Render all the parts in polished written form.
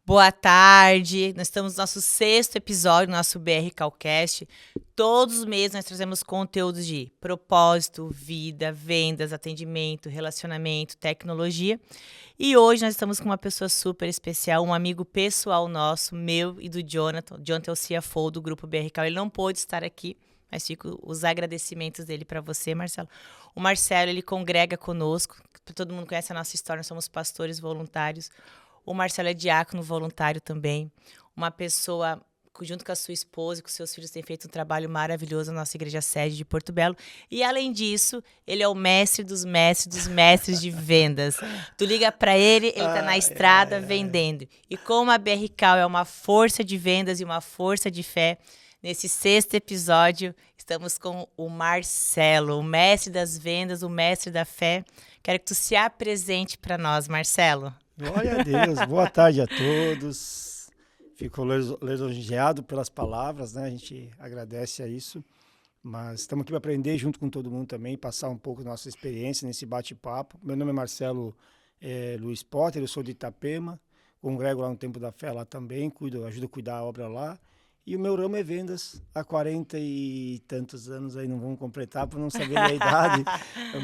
Boa tarde, nós estamos no nosso 6º episódio do nosso BR Calcast. Todos os meses nós trazemos conteúdos de propósito, vida, vendas, atendimento, relacionamento, tecnologia. E hoje nós estamos com uma pessoa super especial, um amigo pessoal nosso, meu e do Jonathan. O Jonathan é o CFO do Grupo BR Cal. Ele não pôde estar aqui, mas fico os agradecimentos dele para você, Marcelo. O Marcelo, ele congrega conosco, todo mundo conhece a nossa história, nós somos pastores voluntários. O Marcelo é diácono voluntário também, uma pessoa que, junto com a sua esposa e com seus filhos, tem feito um trabalho maravilhoso na nossa igreja sede de Porto Belo. E, além disso, ele é o mestre dos mestres de vendas. Tu liga para ele tá na estrada vendendo. E como a BR Cal é uma força de vendas e uma força de fé, nesse 6º episódio, estamos com o Marcelo, o mestre das vendas, o mestre da fé. Quero que tu se apresente para nós, Marcelo. Glória a Deus, boa tarde a todos. Fico lisonjeado pelas palavras, né? A gente agradece a isso, mas estamos aqui para aprender junto com todo mundo também, passar um pouco da nossa experiência nesse bate-papo. Meu nome é Marcelo Luiz Potter, eu sou de Itapema, congrego lá no Tempo da Fé lá também, ajudo a cuidar a obra lá. E o meu ramo é vendas há 40 e tantos anos, aí não vamos completar por não saber a idade,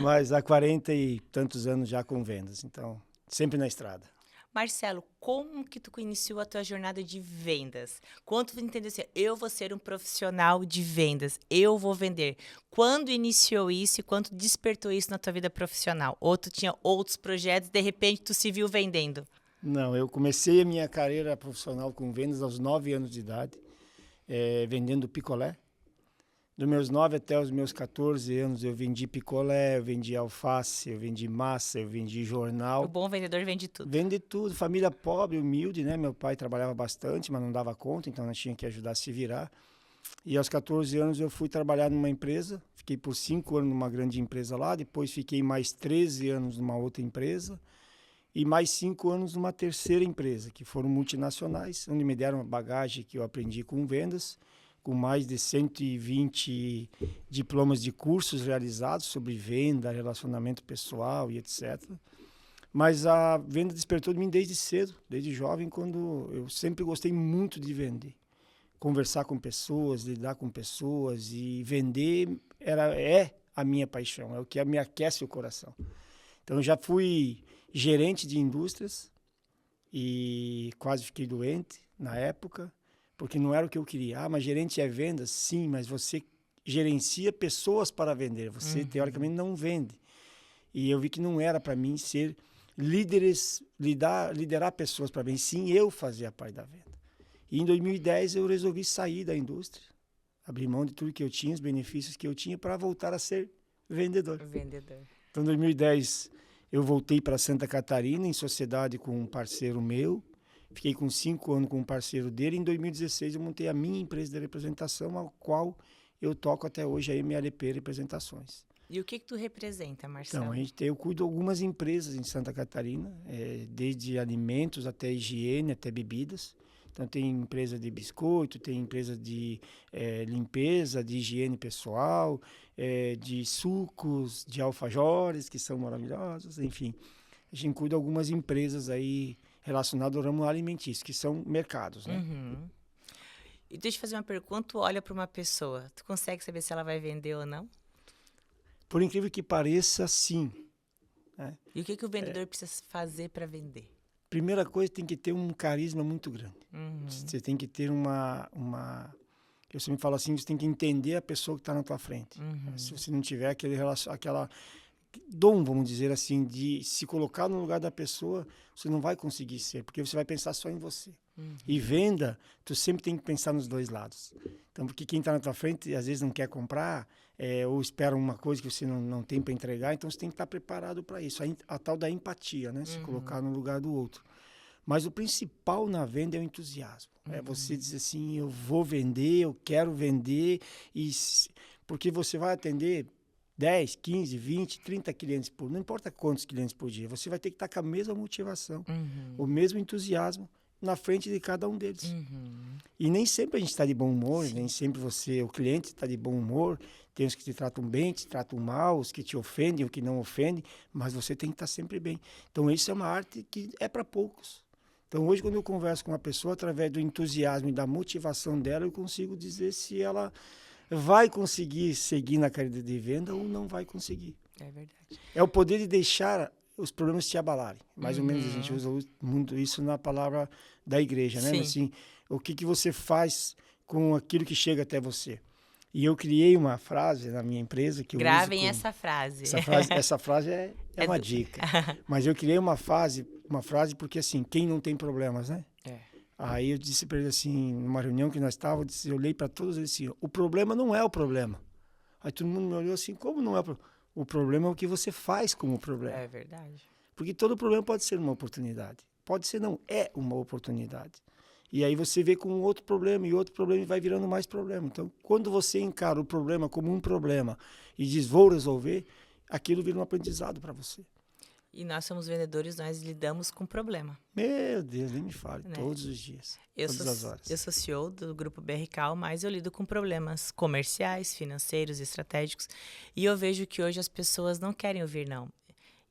mas há 40 e tantos anos já com vendas, então sempre na estrada. Marcelo, como que tu iniciou a tua jornada de vendas? Quando tu entendeu assim, eu vou ser um profissional de vendas, eu vou vender. Quando iniciou isso e quando despertou isso na tua vida profissional? Ou tu tinha outros projetos, de repente tu se viu vendendo? Não, eu comecei a minha carreira profissional com vendas aos 9 anos de idade, vendendo picolé. Dos meus 9 até os meus 14 anos, eu vendi picolé, eu vendi alface, eu vendi massa, eu vendi jornal. O bom vendedor vende tudo. Vende tudo. Família pobre, humilde, né? Meu pai trabalhava bastante, mas não dava conta, então nós tínhamos que ajudar a se virar. E aos 14 anos eu fui trabalhar numa empresa, fiquei por 5 anos numa grande empresa lá, depois fiquei mais 13 anos numa outra empresa e mais 5 anos numa terceira empresa, que foram multinacionais, onde me deram uma bagagem que eu aprendi com vendas, com mais de 120 diplomas de cursos realizados sobre venda, relacionamento pessoal e etc. Mas a venda despertou de mim desde cedo, desde jovem, quando eu sempre gostei muito de vender. Conversar com pessoas, lidar com pessoas e vender é a minha paixão, é o que me aquece o coração. Então eu já fui gerente de indústrias e quase fiquei doente na época, porque não era o que eu queria. Mas gerente é vendas? Sim, mas você gerencia pessoas para vender. Você, teoricamente, não vende. E eu vi que não era para mim ser liderar pessoas para vender. Sim, eu fazia parte da venda. E em 2010 eu resolvi sair da indústria, abrir mão de tudo que eu tinha, os benefícios que eu tinha, para voltar a ser vendedor. Então, em 2010, eu voltei para Santa Catarina, em sociedade com um parceiro meu. Fiquei com 5 anos com um parceiro dele. Em 2016, eu montei a minha empresa de representação, a qual eu toco até hoje a MLP Representações. E o que tu representa, Marcelo? Então, eu cuido de algumas empresas em Santa Catarina, desde alimentos até higiene, até bebidas. Então, tem empresa de biscoito, tem empresa de limpeza, de higiene pessoal, de sucos, de alfajores, que são maravilhosos, enfim. A gente cuida de algumas empresas aí relacionadas ao ramo alimentício, que são mercados, né? Uhum. E deixa eu fazer uma pergunta. Quando tu olha para uma pessoa, tu consegue saber se ela vai vender ou não? Por incrível que pareça, sim. Né? E o que o vendedor precisa fazer para vender? Primeira coisa, tem que ter um carisma muito grande. Você tem que ter eu sempre falo assim, você tem que entender a pessoa que está na tua frente. Se você não tiver aquela dom, vamos dizer assim, de se colocar no lugar da pessoa, você não vai conseguir ser, porque você vai pensar só em você. E venda, tu sempre tem que pensar nos dois lados. Então, porque quem está na tua frente, às vezes não quer comprar, ou espera uma coisa que você não tem para entregar, então você tem que estar preparado para isso. A tal da empatia, né? Se colocar no lugar do outro. Mas o principal na venda é o entusiasmo. É você dizer assim, eu vou vender, eu quero vender, porque você vai atender 10, 15, 20, 30 clientes por dia, não importa quantos clientes por dia, você vai ter que estar com a mesma motivação, o mesmo entusiasmo na frente de cada um deles. E nem sempre a gente está de bom humor, nem sempre o cliente está de bom humor, tem os que te tratam bem, te tratam mal, os que te ofendem, os que não ofendem, mas você tem que estar sempre bem. Então isso é uma arte que é para poucos. Então, hoje, quando eu converso com uma pessoa, através do entusiasmo e da motivação dela, eu consigo dizer se ela vai conseguir seguir na carreira de venda ou não vai conseguir. É verdade. É o poder de deixar os problemas te abalarem. Mais ou menos a gente usa muito isso na palavra da igreja, né? Sim. Assim, o que você faz com aquilo que chega até você. E eu criei uma frase na minha empresa que eu Gravem uso essa frase. essa frase é uma dica. Mas eu criei uma frase porque assim, quem não tem problemas, né? É. Aí eu disse para ele assim, numa reunião que nós estávamos, eu olhei para todos eles assim, o problema não é o problema. Aí todo mundo me olhou assim, como não é o problema? O problema é o que você faz com o problema. É verdade. Porque todo problema pode ser uma oportunidade. Pode ser não, é uma oportunidade. E aí você vê com outro problema e vai virando mais problema. Então, quando você encara o problema como um problema e diz, vou resolver, aquilo vira um aprendizado para você. E nós somos vendedores, nós lidamos com problema. Meu Deus, nem me fale, Né? todos os dias, todas as horas. Eu sou CEO do Grupo BRK, mas eu lido com problemas comerciais, financeiros, estratégicos. E eu vejo que hoje as pessoas não querem ouvir não.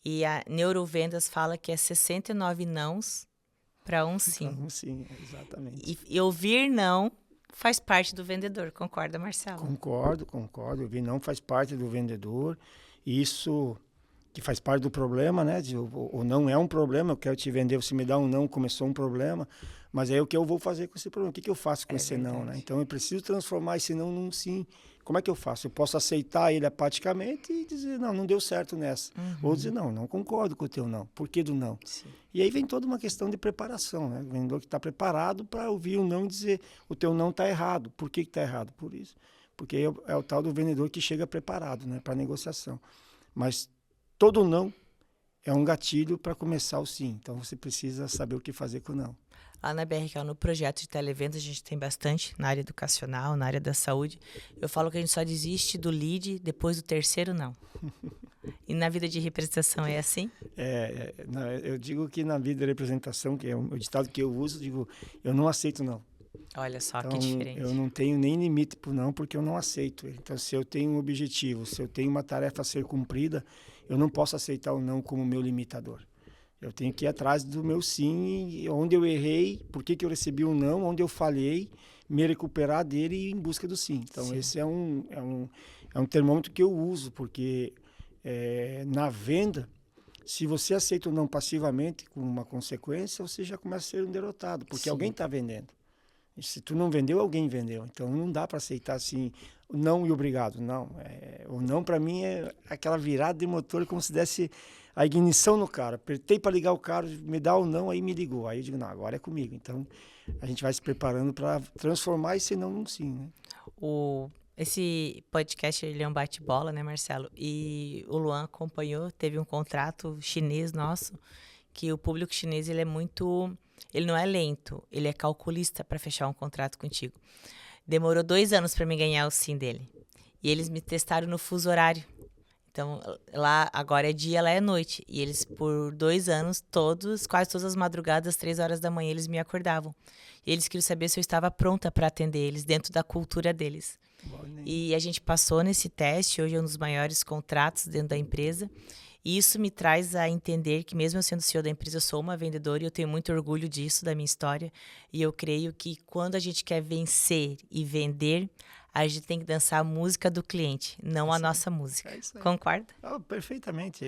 E a Neurovendas fala que é 69 nãos para um sim. Então, sim, exatamente. E ouvir não faz parte do vendedor, concorda, Marcelo? Concordo. Ouvir não faz parte do vendedor. Isso que faz parte do problema, né? O não é um problema, eu quero te vender, você me dá um não, começou um problema, mas aí o que eu vou fazer com esse problema? O que eu faço com esse verdade. não, né? Então eu preciso transformar esse não num sim. Como é que eu faço? Eu posso aceitar ele apaticamente e dizer, não deu certo nessa. Ou dizer, não concordo com o teu não. Por que do não? Sim. E aí vem toda uma questão de preparação, né? O vendedor que está preparado para ouvir o não e dizer, o teu não está errado. Por que está errado? Por isso. Porque é o tal do vendedor que chega preparado, né, para a negociação. Mas todo não é um gatilho para começar o sim. Então, você precisa saber o que fazer com o não. Lá na BRK, no projeto de televendas, a gente tem bastante na área educacional, na área da saúde. Eu falo que a gente só desiste do lead depois do terceiro não. E na vida de representação é assim? Eu digo que na vida de representação, que é o ditado que eu uso, digo, eu não aceito não. Olha só, Então, que diferente. eu não tenho nem limite para o não, porque eu não aceito ele. Então, se eu tenho um objetivo, se eu tenho uma tarefa a ser cumprida, eu não posso aceitar o não como meu limitador. Eu tenho que ir atrás do meu sim, onde eu errei, por que eu recebi um não, onde eu falhei, me recuperar dele e ir em busca do sim. Então, Sim. esse é um termômetro que eu uso, porque na venda, se você aceita o não passivamente, com uma consequência, você já começa a ser um derrotado, porque Sim. alguém está vendendo. E se tu não vendeu, alguém vendeu. Então, não dá para aceitar assim, o não e obrigado. Não. O não, para mim, é aquela virada de motor, como se desse a ignição no cara. Apertei para ligar o carro, me dá o não, aí me ligou. Aí eu digo, não, agora é comigo. Então, a gente vai se preparando para transformar esse não num sim, né? Esse podcast, ele é um bate-bola, né, Marcelo? E o Luan acompanhou, teve um contrato chinês nosso, que o público chinês, ele é muito... Ele não é lento, ele é calculista para fechar um contrato contigo. Demorou 2 anos para me ganhar o sim dele. E eles me testaram no fuso horário. Então, lá agora é dia, lá é noite. E eles, por 2 anos, quase todas as madrugadas, 3 horas da manhã, eles me acordavam. E eles queriam saber se eu estava pronta para atender eles, dentro da cultura deles. E a gente passou nesse teste, hoje é um dos maiores contratos dentro da empresa. E isso me traz a entender que, mesmo eu sendo CEO da empresa, eu sou uma vendedora e eu tenho muito orgulho disso, da minha história. E eu creio que quando a gente quer vencer e vender, a gente tem que dançar a música do cliente, não a nossa música. É isso aí. Concorda? Perfeitamente.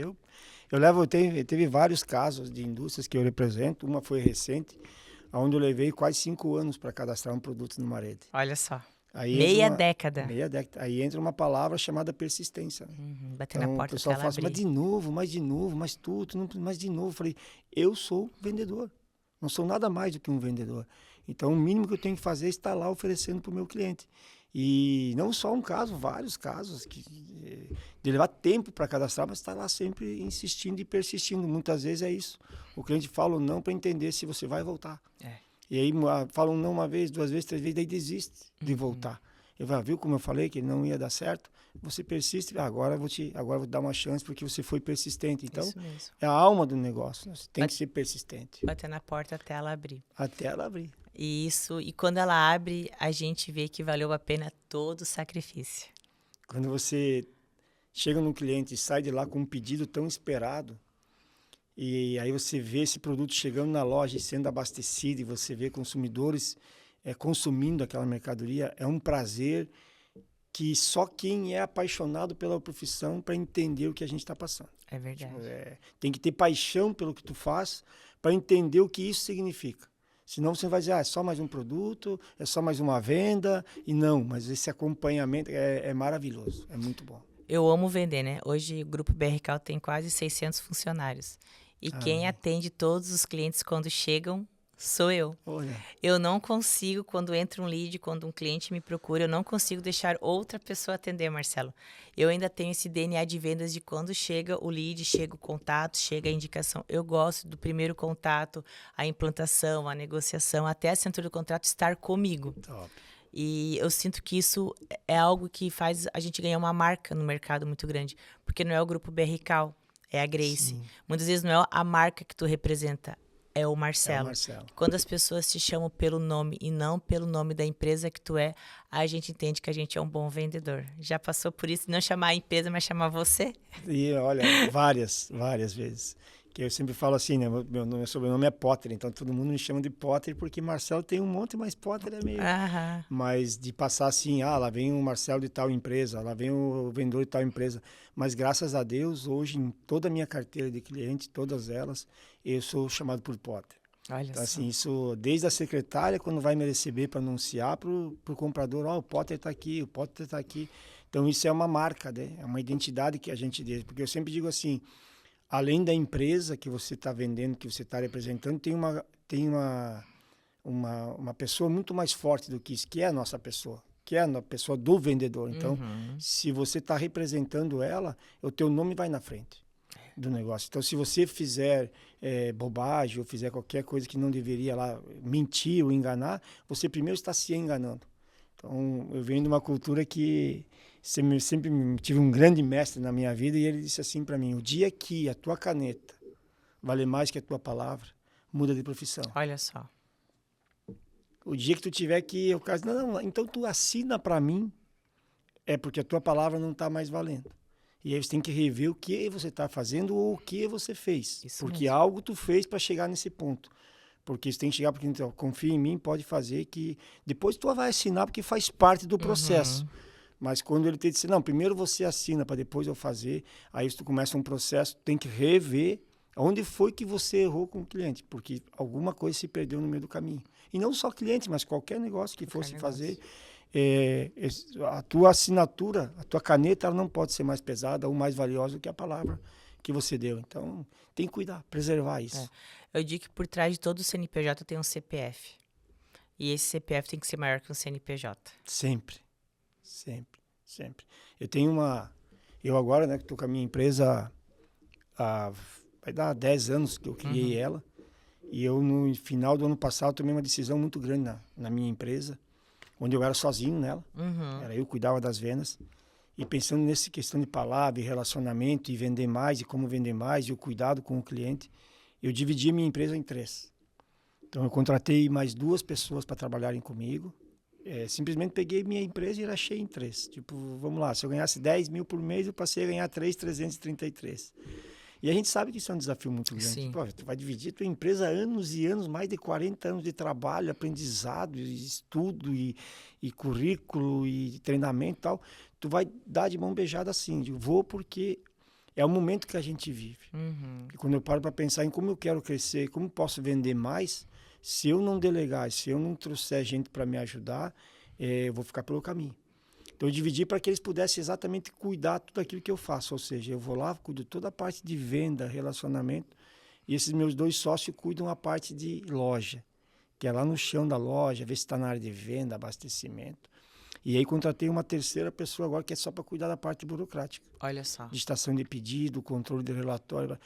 Teve vários casos de indústrias que eu represento. Uma foi recente, onde eu levei quase 5 anos para cadastrar um produto numa rede. Olha só. Aí Meia década. Aí entra uma palavra chamada persistência. Né? Bater na porta o pessoal até fala ela assim, abrir. mais de novo, mais tudo, mais de novo. Eu falei, eu sou vendedor. Não sou nada mais do que um vendedor. Então, o mínimo que eu tenho que fazer é estar lá oferecendo para o meu cliente. E não só um caso, vários casos de levar tempo para cadastrar, mas estar lá sempre insistindo e persistindo. Muitas vezes é isso. O cliente fala o não para entender se você vai voltar. E aí fala um não uma vez, 2 vezes, 3 vezes, daí desiste de voltar. Eu falo, viu como eu falei que não ia dar certo? Você persiste, agora eu vou te dar uma chance porque você foi persistente. Então, é a alma do negócio, né? Você tem que ser persistente. Bater na porta até ela abrir. Até ela abrir. E quando ela abre, a gente vê que valeu a pena todo o sacrifício. Quando você chega num cliente e sai de lá com um pedido tão esperado E aí você vê esse produto chegando na loja e sendo abastecido, e você vê consumidores consumindo aquela mercadoria, é um prazer que só quem é apaixonado pela profissão para entender o que a gente está passando. É verdade. Tem que ter paixão pelo que tu faz para entender o que isso significa. Senão você vai dizer, é só mais um produto, é só mais uma venda. E não, mas esse acompanhamento é maravilhoso, é muito bom. Eu amo vender, né? Hoje o Grupo BRK tem quase 600 funcionários. E quem atende todos os clientes quando chegam sou eu. Olha. Eu não consigo, quando entra um lead, quando um cliente me procura, eu não consigo deixar outra pessoa atender, Marcelo. Eu ainda tenho esse DNA de vendas de quando chega o lead, chega o contato, chega a indicação. Eu gosto do primeiro contato, a implantação, a negociação, até a assinatura do contrato estar comigo. Top. E eu sinto que isso é algo que faz a gente ganhar uma marca no mercado muito grande. Porque não é o Grupo BRK, é a Grace. Sim. Muitas vezes não é a marca que tu representa, é o Marcelo. É o Marcelo. Quando as pessoas te chamam pelo nome e não pelo nome da empresa que tu é, a gente entende que a gente é um bom vendedor. Já passou por isso? Não chamar a empresa, mas chamar você? E olha, várias vezes. Que eu sempre falo assim, né? Meu sobrenome é Potter, então todo mundo me chama de Potter porque Marcelo tem um monte, mas Potter é meio... Aham. Mas de passar assim, lá vem o Marcelo de tal empresa, lá vem o vendedor de tal empresa. Mas graças a Deus, hoje em toda a minha carteira de cliente, todas elas, eu sou chamado por Potter. Olha Então, só. assim, isso desde a secretária, quando vai me receber para anunciar para o comprador, o Potter está aqui, o Potter está aqui. Então, isso é uma marca, né? É uma identidade que a gente deixa. Porque eu sempre digo assim, além da empresa que você está vendendo, que você está representando, tem uma pessoa muito mais forte do que isso, que é a nossa pessoa, que é a pessoa do vendedor. Então, se você está representando ela, o teu nome vai na frente do negócio. Então, se você fizer bobagem ou fizer qualquer coisa que não deveria lá mentir ou enganar, você primeiro está se enganando. Então, eu venho de uma cultura que sempre tive um grande mestre na minha vida e ele disse assim para mim, o dia que a tua caneta vale mais que a tua palavra, muda de profissão. Olha só. O dia que tu tiver que... O cara diz, não, então tu assina para mim, é porque a tua palavra não está mais valendo. E aí você tem que rever o que você está fazendo ou o que você fez. Isso porque mesmo. algo tu fez para chegar nesse ponto. Porque você tem que chegar, porque então, confia em mim, pode fazer que... Depois tu vai assinar porque faz parte do processo. Mas quando ele te disse, não, primeiro você assina para depois eu fazer, aí tu começa um processo, tem que rever onde foi que você errou com o cliente, porque alguma coisa se perdeu no meio do caminho. E não só cliente, mas qualquer negócio que fosse fazer, a tua assinatura, a tua caneta, ela não pode ser mais pesada ou mais valiosa do que a palavra que você deu. Então, tem que cuidar, preservar isso. Eu digo que por trás de todo CNPJ tem um CPF. E esse CPF tem que ser maior que um CNPJ. Sempre. Eu tenho eu agora, né, que estou com a minha empresa vai dar 10 anos que eu criei ela. E eu, no final do ano passado, tomei uma decisão muito grande na minha empresa, onde eu era sozinho nela. Era eu que cuidava das vendas. E pensando nessa questão de palavra, e relacionamento, e vender mais, e como vender mais, e o cuidado com o cliente, eu dividi a minha empresa em 3. Então, eu contratei mais 2 pessoas para trabalharem comigo. Simplesmente peguei minha empresa e rachei em 3. Tipo, vamos lá, se eu ganhasse 10 mil por mês, eu passei a ganhar 3.333. E a gente sabe que isso é um desafio muito grande. Pô, tu vai dividir tua empresa anos e anos, mais de 40 anos de trabalho, aprendizado, estudo e currículo e treinamento e tal. Tu vai dar de mão beijada assim. Eu vou porque é o momento que a gente vive. E quando eu paro para pensar em como eu quero crescer, como posso vender mais, se eu não delegar, se eu não trouxer gente para me ajudar, eu vou ficar pelo caminho. Então, eu dividi para que eles pudessem exatamente cuidar de tudo aquilo que eu faço. Ou seja, eu vou lá, cuido toda a parte de venda, relacionamento, e esses meus 2 sócios cuidam a parte de loja, que é lá no chão da loja, ver se está na área de venda, abastecimento. E aí contratei uma terceira pessoa agora que é só para cuidar da parte burocrática. Olha só. Digitação de pedido, controle de relatório.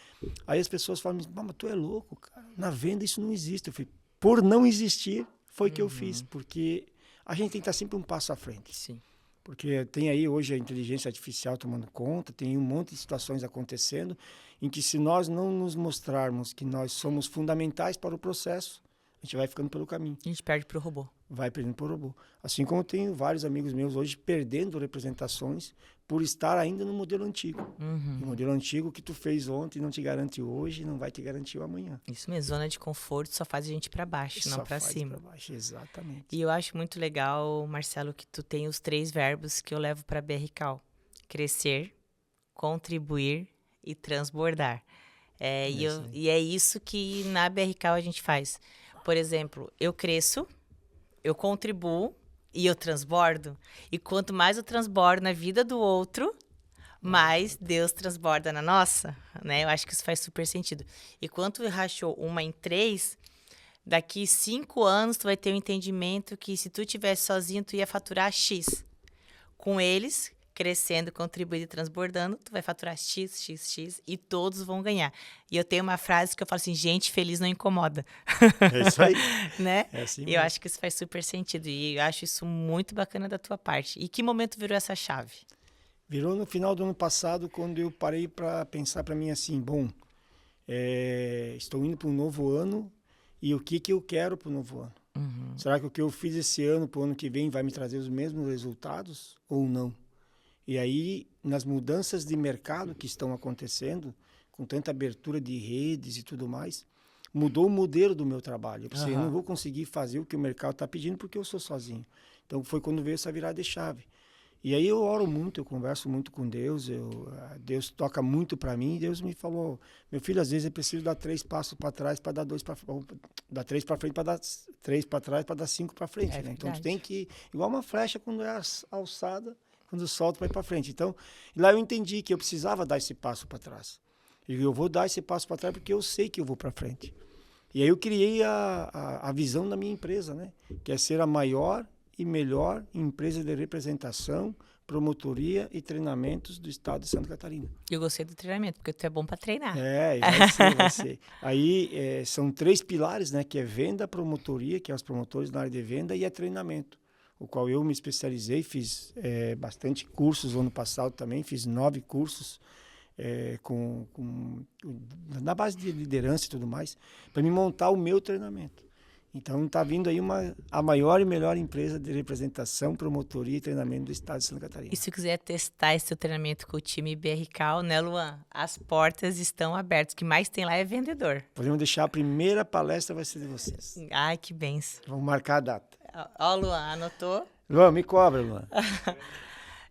Aí as pessoas falam, mas tu é louco, cara. Na venda isso não existe. Eu falei, por não existir, foi que eu fiz. Porque a gente tem que estar sempre um passo à frente. Sim. Porque tem aí hoje a inteligência artificial tomando conta, tem um monte de situações acontecendo em que se nós não nos mostrarmos que nós somos fundamentais para o processo, a gente vai ficando pelo caminho. A gente perde pro robô. vai perdendo por robô. Assim como eu tenho vários amigos meus hoje perdendo representações por estar ainda no modelo antigo. O modelo antigo que tu fez ontem não te garante hoje, não vai te garantir o amanhã. Isso mesmo, zona de conforto só faz a gente para baixo, não para cima. Pra baixo, exatamente. E eu acho muito legal, Marcelo, que tu tem os 3 verbos que eu levo para BRCal. Crescer, contribuir e transbordar. E é isso que na BRCal a gente faz. Por exemplo, eu cresço, eu contribuo e eu transbordo. E quanto mais eu transbordo na vida do outro, mais Deus transborda na nossa, né? Eu acho que isso faz super sentido. E quando tu rachou uma em 3, daqui 5 anos tu vai ter um entendimento que se tu tivesse sozinho, tu ia faturar X. Com eles, crescendo, contribuindo e transbordando, tu vai faturar X, X, X e todos vão ganhar. E eu tenho uma frase que eu falo assim, gente feliz não incomoda. É isso aí. Né? É assim E mesmo. eu acho que isso faz super sentido. E eu acho isso muito bacana da tua parte. E que momento virou essa chave? Virou no final do ano passado, quando eu parei para pensar para mim assim, bom, estou indo para um novo ano e o que eu quero para o novo ano? Será que o que eu fiz esse ano para o ano que vem vai me trazer os mesmos resultados ou não? E aí, nas mudanças de mercado que estão acontecendo, com tanta abertura de redes e tudo mais, mudou o modelo do meu trabalho. Eu pensei, eu não vou conseguir fazer o que o mercado está pedindo porque eu sou sozinho. Então, foi quando veio essa virada de chave. E aí eu oro muito, eu converso muito com Deus, Deus toca muito para mim, e Deus me falou, meu filho, às vezes é preciso dar 3 passos para trás para dar 2 para frente, dar 3 para frente para dar 3 para trás para dar 5 para frente, né? Então tu tem que, igual uma flecha quando é alçada, quando solta vai para frente. Então, lá eu entendi que eu precisava dar esse passo para trás. E eu vou dar esse passo para trás porque eu sei que eu vou para frente. E aí eu criei a visão da minha empresa, né? Que é ser a maior e melhor empresa de representação, promotoria e treinamentos do estado de Santa Catarina. Eu gostei do treinamento, porque tu é bom para treinar. Vai ser. Aí são 3 pilares, né? Que é venda, promotoria, que é os promotores na área de venda, e é treinamento, o qual eu me especializei, fiz bastante cursos no ano passado também, fiz 9 cursos na base de liderança e tudo mais, para me montar o meu treinamento. Então, está vindo aí a maior e melhor empresa de representação, promotoria e treinamento do estado de Santa Catarina. E se quiser testar esse seu treinamento com o time BRCal, né, Luan? As portas estão abertas. O que mais tem lá é vendedor. Podemos deixar a primeira palestra vai ser de vocês. Ai, que benção. Vamos marcar a data. Ó, Luan, anotou? Luan, me cobra, Luan.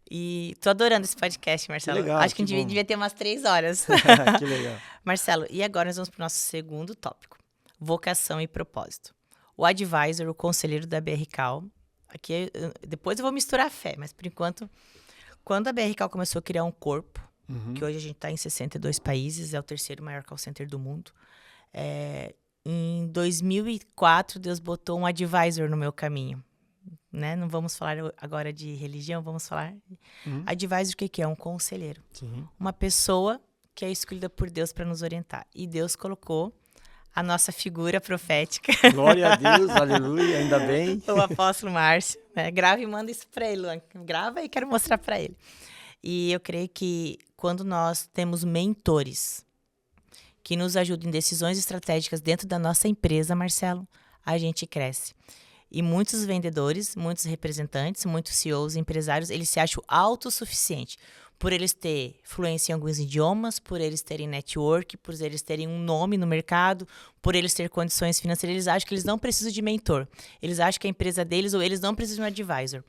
E tô adorando esse podcast, Marcelo. Que legal, acho que devia ter umas 3 horas. Que legal. Marcelo, e agora nós vamos para o nosso segundo tópico. Vocação e propósito. O advisor, o conselheiro da BRCal. Aqui, depois eu vou misturar a fé, mas por enquanto, quando a BRCal começou a criar um corpo, que hoje a gente está em 62 países, é o 3º maior call center do mundo. Em 2004, Deus botou um advisor no meu caminho. Né? Não vamos falar agora de religião, vamos falar. Advisor, o que é? Um conselheiro. Sim. Uma pessoa que é escolhida por Deus para nos orientar. E Deus colocou a nossa figura profética. Glória a Deus, aleluia, ainda bem. O apóstolo Márcio. Né? Grava e manda isso para ele, Luan. Grava e quero mostrar para ele. E eu creio que quando nós temos mentores que nos ajudam em decisões estratégicas dentro da nossa empresa, Marcelo, a gente cresce. E muitos vendedores, muitos representantes, muitos CEOs, empresários, eles se acham autossuficientes. Por eles terem fluência em alguns idiomas, por eles terem network, por eles terem um nome no mercado, por eles terem condições financeiras, eles acham que eles não precisam de mentor. Eles acham que a empresa deles ou eles não precisam de um advisor.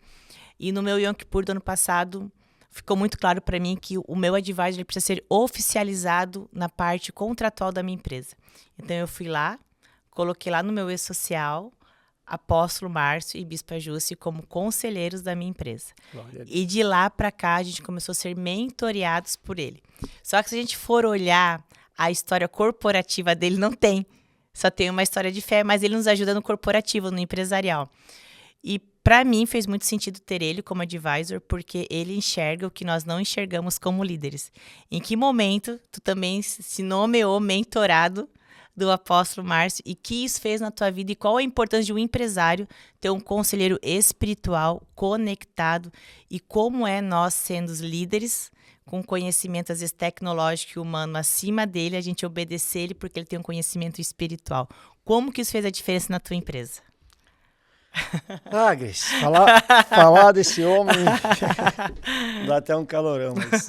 E no meu Yom Kippur do ano passado, ficou muito claro para mim que o meu advisor ele precisa ser oficializado na parte contratual da minha empresa. Então eu fui lá, coloquei lá no meu e-social Apóstolo Márcio e Bispa Jússi como conselheiros da minha empresa. E de lá para cá, a gente começou a ser mentoreados por ele. Só que se a gente for olhar a história corporativa dele, não tem. Só tem uma história de fé, mas ele nos ajuda no corporativo, no empresarial. E para mim fez muito sentido ter ele como advisor, porque ele enxerga o que nós não enxergamos como líderes. Em que momento tu também se nomeou mentorado do apóstolo Márcio e que isso fez na tua vida e qual a importância de um empresário ter um conselheiro espiritual conectado e como é nós sendo os líderes com conhecimento às vezes tecnológico e humano acima dele, a gente obedecer ele porque ele tem um conhecimento espiritual. Como que isso fez a diferença na tua empresa? Ah, Grace, falar desse homem dá até um calorão, mas...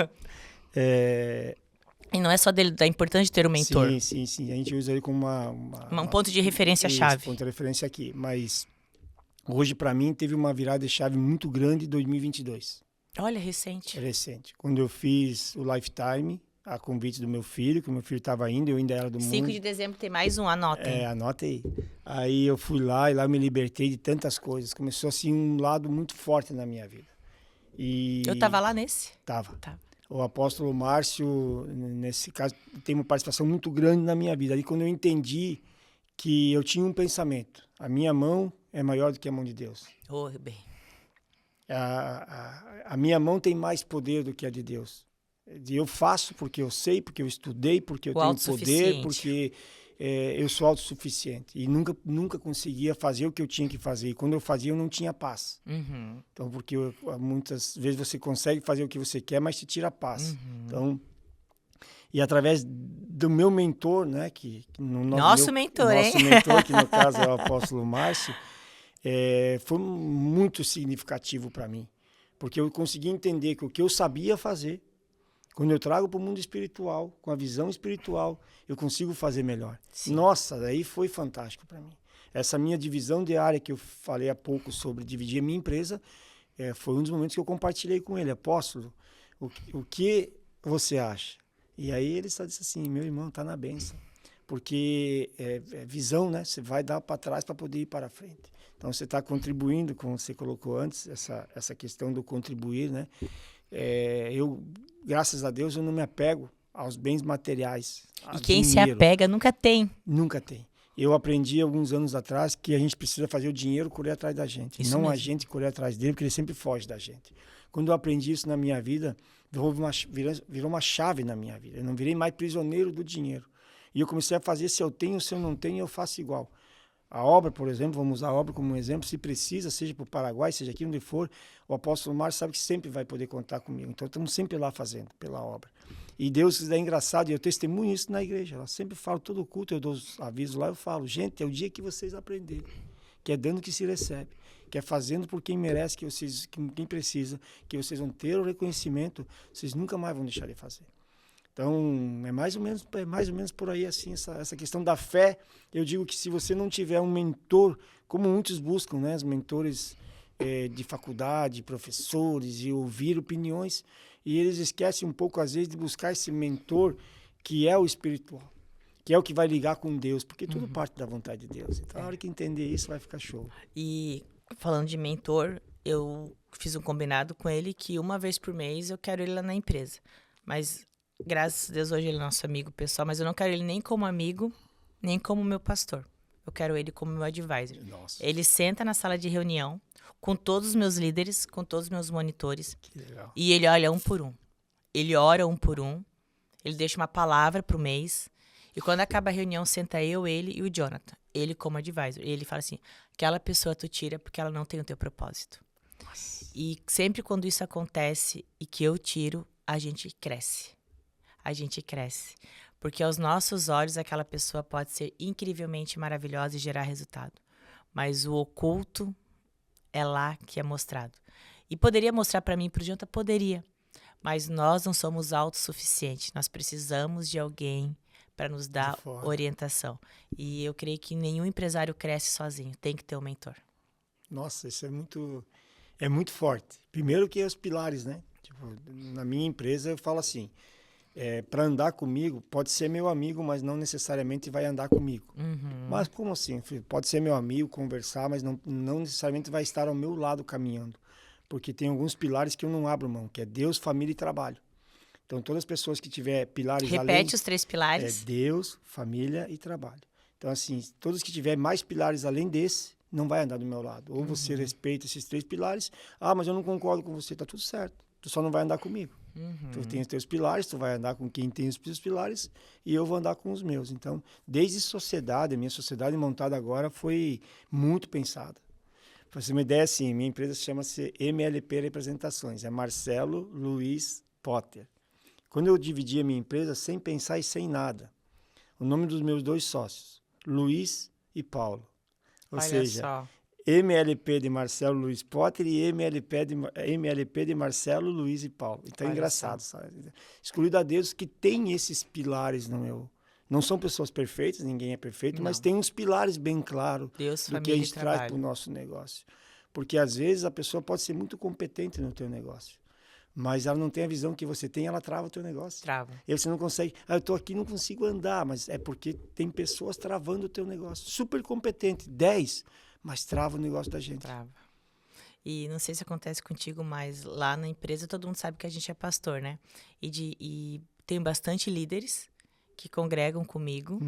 E não é só dele, é importante ter um mentor. Sim. A gente usa ele como Um ponto de referência-chave. Ponto de referência aqui. Mas hoje, para mim, teve uma virada de chave muito grande em 2022. Olha, recente. Recente. Quando eu fiz o Lifetime, a convite do meu filho, que o meu filho estava indo, eu ainda era do 5 mundo. de dezembro tem mais um, anotem. Anota aí. Aí eu fui lá e lá eu me libertei de tantas coisas. Começou assim um lado muito forte na minha vida. Eu tava lá nesse? Tava. Tá. O apóstolo Márcio, nesse caso, tem uma participação muito grande na minha vida. Aí quando eu entendi que eu tinha um pensamento, a minha mão é maior do que a mão de Deus. Oh, bem. A minha mão tem mais poder do que a de Deus. Eu faço porque eu sei, porque eu estudei, porque eu tenho poder, porque eu sou autossuficiente. E nunca conseguia fazer o que eu tinha que fazer. E quando eu fazia, eu não tinha paz. Uhum. Então, porque muitas vezes você consegue fazer o que você quer, mas te tira a paz. Uhum. Então, e através do meu mentor, né? Nosso mentor, que no caso é o apóstolo Márcio, foi muito significativo para mim. Porque eu consegui entender que o que eu sabia fazer, quando eu trago para o mundo espiritual, com a visão espiritual, eu consigo fazer melhor. Sim. Nossa, daí foi fantástico para mim. Essa minha divisão de área que eu falei há pouco sobre dividir a minha empresa, foi um dos momentos que eu compartilhei com ele. Apóstolo, o que você acha? E aí ele só disse assim, meu irmão, tá na bênção. Porque é visão, né? Você vai dar para trás para poder ir para frente. Então você está contribuindo, como você colocou antes, essa questão do contribuir, né? Graças a Deus, eu não me apego aos bens materiais. E quem dinheiro. Se apega nunca tem. Nunca tem. Eu aprendi alguns anos atrás que a gente precisa fazer o dinheiro correr atrás da gente. Isso não mesmo. A gente correr atrás dele, porque ele sempre foge da gente. Quando eu aprendi isso na minha vida, virou uma chave na minha vida. Eu não virei mais prisioneiro do dinheiro. E eu comecei a fazer, se eu tenho, se eu não tenho, eu faço igual. A obra, por exemplo, vamos usar a obra como um exemplo, se precisa, seja para o Paraguai, seja aqui onde for, o apóstolo Márcio sabe que sempre vai poder contar comigo. Então, estamos sempre lá fazendo, pela obra. E Deus é engraçado, e eu testemunho isso na igreja. Eu sempre falo, todo culto, eu dou os avisos lá, eu falo, gente, é o dia que vocês aprenderem, que é dando que se recebe, que é fazendo por quem merece, quem precisa, que vocês vão ter o reconhecimento, vocês nunca mais vão deixar de fazer. Então, é mais ou menos por aí, assim, essa questão da fé. Eu digo que se você não tiver um mentor, como muitos buscam, né, os mentores de faculdade, professores, e ouvir opiniões, e eles esquecem um pouco, às vezes, de buscar esse mentor que é o espiritual, que é o que vai ligar com Deus, porque tudo parte da vontade de Deus. Então, na hora que entender isso, vai ficar show. E, falando de mentor, eu fiz um combinado com ele que uma vez por mês eu quero ele lá na empresa. Mas... graças a Deus, hoje ele é nosso amigo pessoal, mas eu não quero ele nem como amigo, nem como meu pastor. Eu quero ele como meu advisor. Nossa. Ele senta na sala de reunião com todos os meus líderes, com todos os meus monitores. Que legal. E ele olha um por um. Ele ora um por um. Ele deixa uma palavra pro mês. E quando acaba a reunião, senta eu, ele e o Jonathan. Ele como advisor. E ele fala assim, aquela pessoa tu tira porque ela não tem o teu propósito. Nossa. E sempre quando isso acontece e que eu tiro, a gente cresce. A gente cresce. Porque aos nossos olhos, aquela pessoa pode ser incrivelmente maravilhosa e gerar resultado. Mas o oculto é lá que é mostrado. E poderia mostrar para mim e para o Jonathan? Poderia. Mas nós não somos autossuficientes. Nós precisamos de alguém para nos dar orientação. E eu creio que nenhum empresário cresce sozinho. Tem que ter um mentor. Nossa, isso é muito forte. Primeiro que os pilares, né? Tipo, na minha empresa eu falo assim... para andar comigo, pode ser meu amigo, mas não necessariamente vai andar comigo. Uhum. Mas como assim? Pode ser meu amigo, conversar, mas não necessariamente vai estar ao meu lado caminhando. Porque tem alguns pilares que eu não abro mão, que é Deus, família e trabalho. Então, todas as pessoas que tiver pilares Repete os 3 pilares. É Deus, família e trabalho. Então, assim, todos que tiver mais pilares além desse, não vai andar do meu lado. Ou você respeita esses 3 pilares, mas eu não concordo com você, tá tudo certo. Tu só não vai andar comigo. Tu tem os teus pilares, tu vai andar com quem tem os teus pilares e eu vou andar com os meus. Então, desde sociedade, a minha sociedade montada agora foi muito pensada. Para você ter uma ideia, assim, minha empresa chama-se MLP Representações, é Marcelo Luiz Potter. Quando eu dividi a minha empresa, sem pensar e sem nada, o nome dos meus 2 sócios, Luiz e Paulo. Ou seja, MLP de Marcelo Luiz Potter e MLP de Marcelo Luiz e Paulo. Então é Olha engraçado, só. sabe? Escolhido a Deus que tem esses pilares no meu. Não são pessoas perfeitas, ninguém é perfeito, mas Não. tem uns pilares bem claros Deus, do que a família e gente traz para o trabalho. nosso negócio. Porque às vezes a pessoa pode ser muito competente no teu negócio, mas ela não tem a visão que você tem, ela trava o teu negócio. Trava. E aí você não consegue, eu estou aqui e não consigo andar, mas é porque tem pessoas travando o teu negócio. Super competente, 10, mas trava o negócio da gente. Trava. E não sei se acontece contigo, mas lá na empresa todo mundo sabe que a gente é pastor, né? E tem bastante líderes que congregam comigo,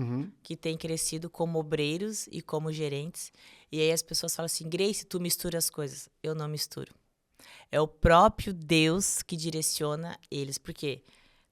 que têm crescido como obreiros e como gerentes. E aí as pessoas falam assim, Grace, tu mistura as coisas. Eu não misturo. É o próprio Deus que direciona eles. Por quê?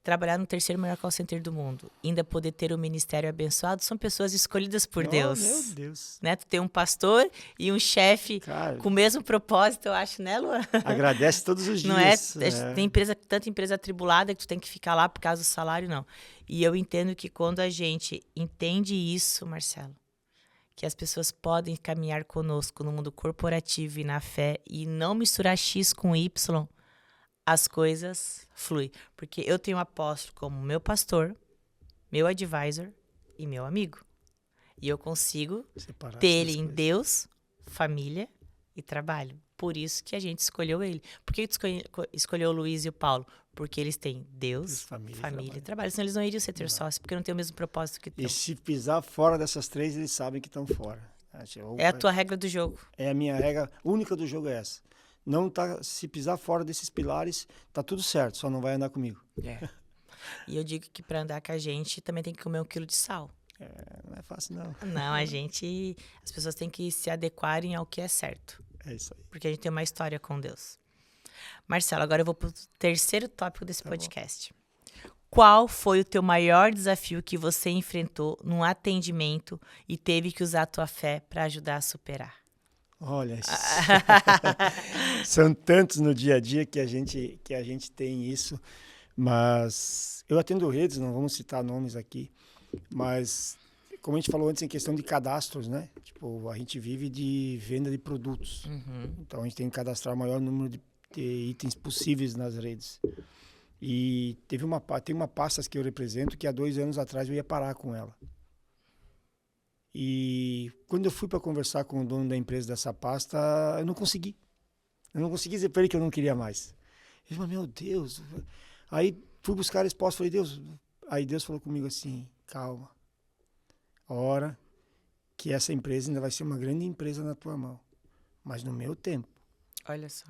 Trabalhar no terceiro maior call center do mundo, ainda poder ter um ministério abençoado, são pessoas escolhidas por Deus. Meu Deus. Né? Tu tem um pastor e um chefe Cara, com o mesmo propósito, eu acho, né, Luan? agradece todos os Não é, dias. tem tanta empresa atribulada que tu tem que ficar lá por causa do salário, não. E eu entendo que quando a gente entende isso, Marcelo, que as pessoas podem caminhar conosco no mundo corporativo e na fé e não misturar X com Y, as coisas fluem. Porque eu tenho um apóstolo como meu pastor, meu advisor e meu amigo. E eu consigo Separar ter essas ele em coisas. Deus, família e trabalho. Por isso que a gente escolheu ele. Por que tu escolheu o Luiz e o Paulo? Porque eles têm Deus, família e trabalho. Senão eles não iriam ser ter sócio, porque não tem o mesmo propósito que tu. E se pisar fora dessas 3, eles sabem que estão fora. É a tua regra do jogo. É a minha regra única do jogo, é essa. Não tá, se pisar fora desses pilares, tá tudo certo, só não vai andar comigo. E eu digo que para andar com a gente também tem que comer 1 quilo de sal. Não é fácil, não. Não, as pessoas têm que se adequarem ao que é certo. É isso aí. Porque a gente tem uma história com Deus. Marcelo, agora eu vou pro terceiro tópico desse podcast. Qual foi o teu maior desafio que você enfrentou num atendimento e teve que usar a tua fé para ajudar a superar? Olha, são tantos no dia a dia que a gente tem isso, mas eu atendo redes, não vamos citar nomes aqui, mas como a gente falou antes em questão de cadastros, né? Tipo, a gente vive de venda de produtos, então a gente tem que cadastrar o maior número de itens possíveis nas redes. E tem uma pasta que eu represento que há 2 anos atrás eu ia parar com ela. E quando eu fui para conversar com o dono da empresa dessa pasta, eu não consegui. Eu não consegui dizer para ele que eu não queria mais. Ele falou, meu Deus. Aí fui buscar a resposta, falei, Deus. Aí Deus falou comigo assim, calma. Ora que essa empresa ainda vai ser uma grande empresa na tua mão, mas no meu tempo. Olha só.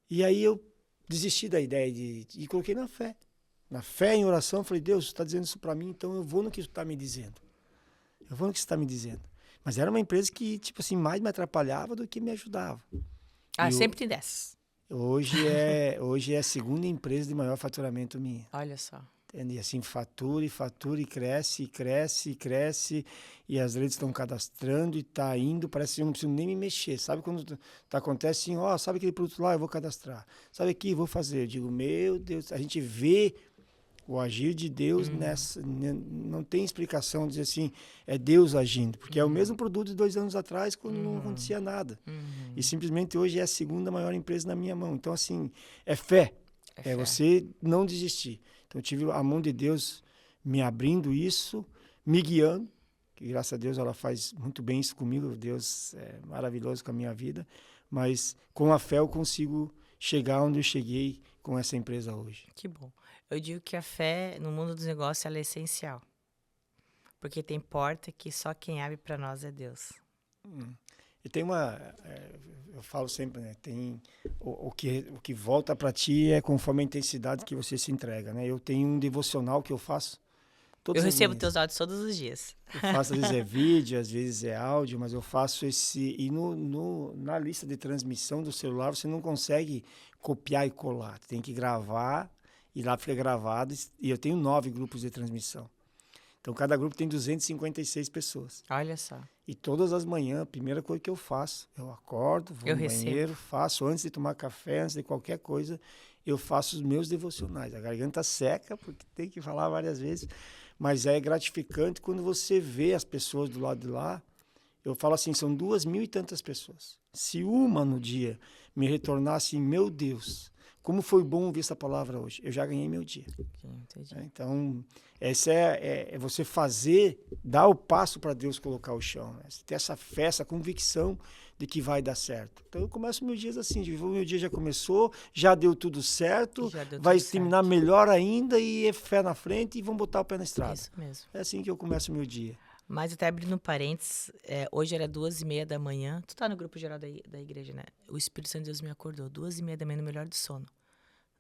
E aí eu desisti da ideia e coloquei na fé. Na fé, em oração, falei, Deus, você está dizendo isso para mim, então eu vou no que você está me dizendo. Eu vou no que você está me dizendo. Mas era uma empresa que, tipo assim, mais me atrapalhava do que me ajudava. Ah, sempre tem dessas. Hoje é a segunda empresa de maior faturamento minha. Olha só. Entende? E assim, fatura e cresce. E as redes estão cadastrando e está indo, parece que eu não preciso nem me mexer. Sabe quando acontece assim, ó, sabe aquele produto lá, eu vou cadastrar. Sabe aqui, vou fazer. Eu digo, meu Deus, a gente vê o agir de Deus nessa, não tem explicação dizer assim, é Deus agindo, porque é o mesmo produto de 2 anos atrás, quando não acontecia nada. E simplesmente hoje é a segunda maior empresa na minha mão. Então, assim, é fé. É você não desistir. Então, eu tive a mão de Deus me abrindo isso, me guiando, que graças a Deus ela faz muito bem isso comigo, Deus é maravilhoso com a minha vida, mas com a fé eu consigo chegar onde eu cheguei com essa empresa hoje. Que bom. Eu digo que a fé no mundo dos negócios ela é essencial. Porque tem porta que só quem abre para nós é Deus. E tem eu falo sempre, né? Tem o que volta para ti é conforme a intensidade que você se entrega, né? Eu tenho um devocional que eu faço todas Eu as recebo manhãs. teus áudios todos os dias. Eu faço, às vezes é vídeo, às vezes é áudio, mas eu faço esse... E na lista de transmissão do celular, você não consegue copiar e colar. Tem que gravar, e lá fica gravado. E eu tenho 9 grupos de transmissão. Então, cada grupo tem 256 pessoas. Olha só. E todas as manhãs, a primeira coisa que eu faço, eu acordo, vou no banheiro, faço, antes de tomar café, antes de qualquer coisa, eu faço os meus devocionais. A garganta seca, porque tem que falar várias vezes, mas é gratificante quando você vê as pessoas do lado de lá. Eu falo assim, são 2.000 e tantas pessoas. Se uma no dia me retornasse, meu Deus, como foi bom ouvir essa palavra hoje. Eu já ganhei meu dia. Entendi. Então, essa é você fazer, dar o passo para Deus colocar o chão. Né? Você ter essa fé, essa convicção de que vai dar certo. Então, eu começo meus dias assim, o meu dia já começou, já deu tudo certo, vai terminar melhor ainda e é fé na frente e vamos botar o pé na estrada. Isso mesmo. É assim que eu começo o meu dia. Mas até abrindo parênteses, hoje era 2h30 da manhã. Tu tá no grupo geral da igreja, né? O Espírito Santo de Deus me acordou 2h30 da manhã no melhor do sono.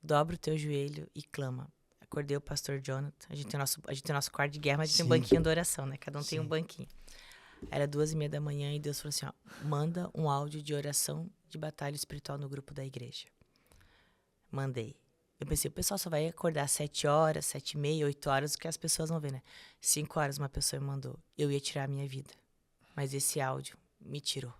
Dobra o teu joelho e clama. Acordei o pastor Jonathan. A gente tem nosso quarto de guerra, mas a gente tem um banquinho de oração, né? Cada um tem um banquinho. Era 2h30 da manhã e Deus falou assim, ó, manda um áudio de oração de batalha espiritual no grupo da igreja. Mandei. Eu pensei, o pessoal só vai acordar às 7 horas, 7h30, 8 horas, o que as pessoas vão ver, né? 5 horas uma pessoa me mandou. Eu ia tirar a minha vida. Mas esse áudio me tirou.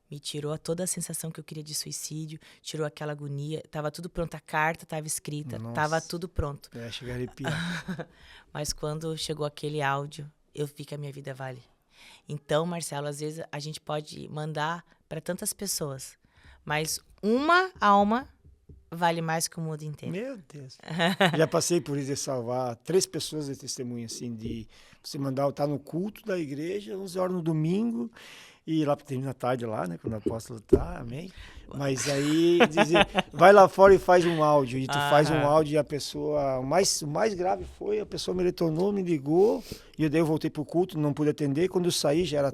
Me tirou toda a sensação que eu queria de suicídio, tirou aquela agonia. Tava tudo pronto, a carta tava escrita, tava tudo pronto. Chega a arrepiar. Mas quando chegou aquele áudio, eu vi que a minha vida vale. Então, Marcelo, às vezes a gente pode mandar para tantas pessoas, mas uma alma vale mais que o mundo inteiro. Meu Deus. Já passei por isso de salvar 3 pessoas de testemunho, assim, de você mandar estar no culto da igreja, 11 horas no domingo, e ir lá para terminar tarde lá, né, quando o apóstolo tá, amém? Mas aí, dizer, vai lá fora e faz um áudio, e tu faz um áudio e a pessoa, o mais grave foi, a pessoa me retornou, me ligou, e daí eu voltei pro culto, não pude atender, quando eu saí já era...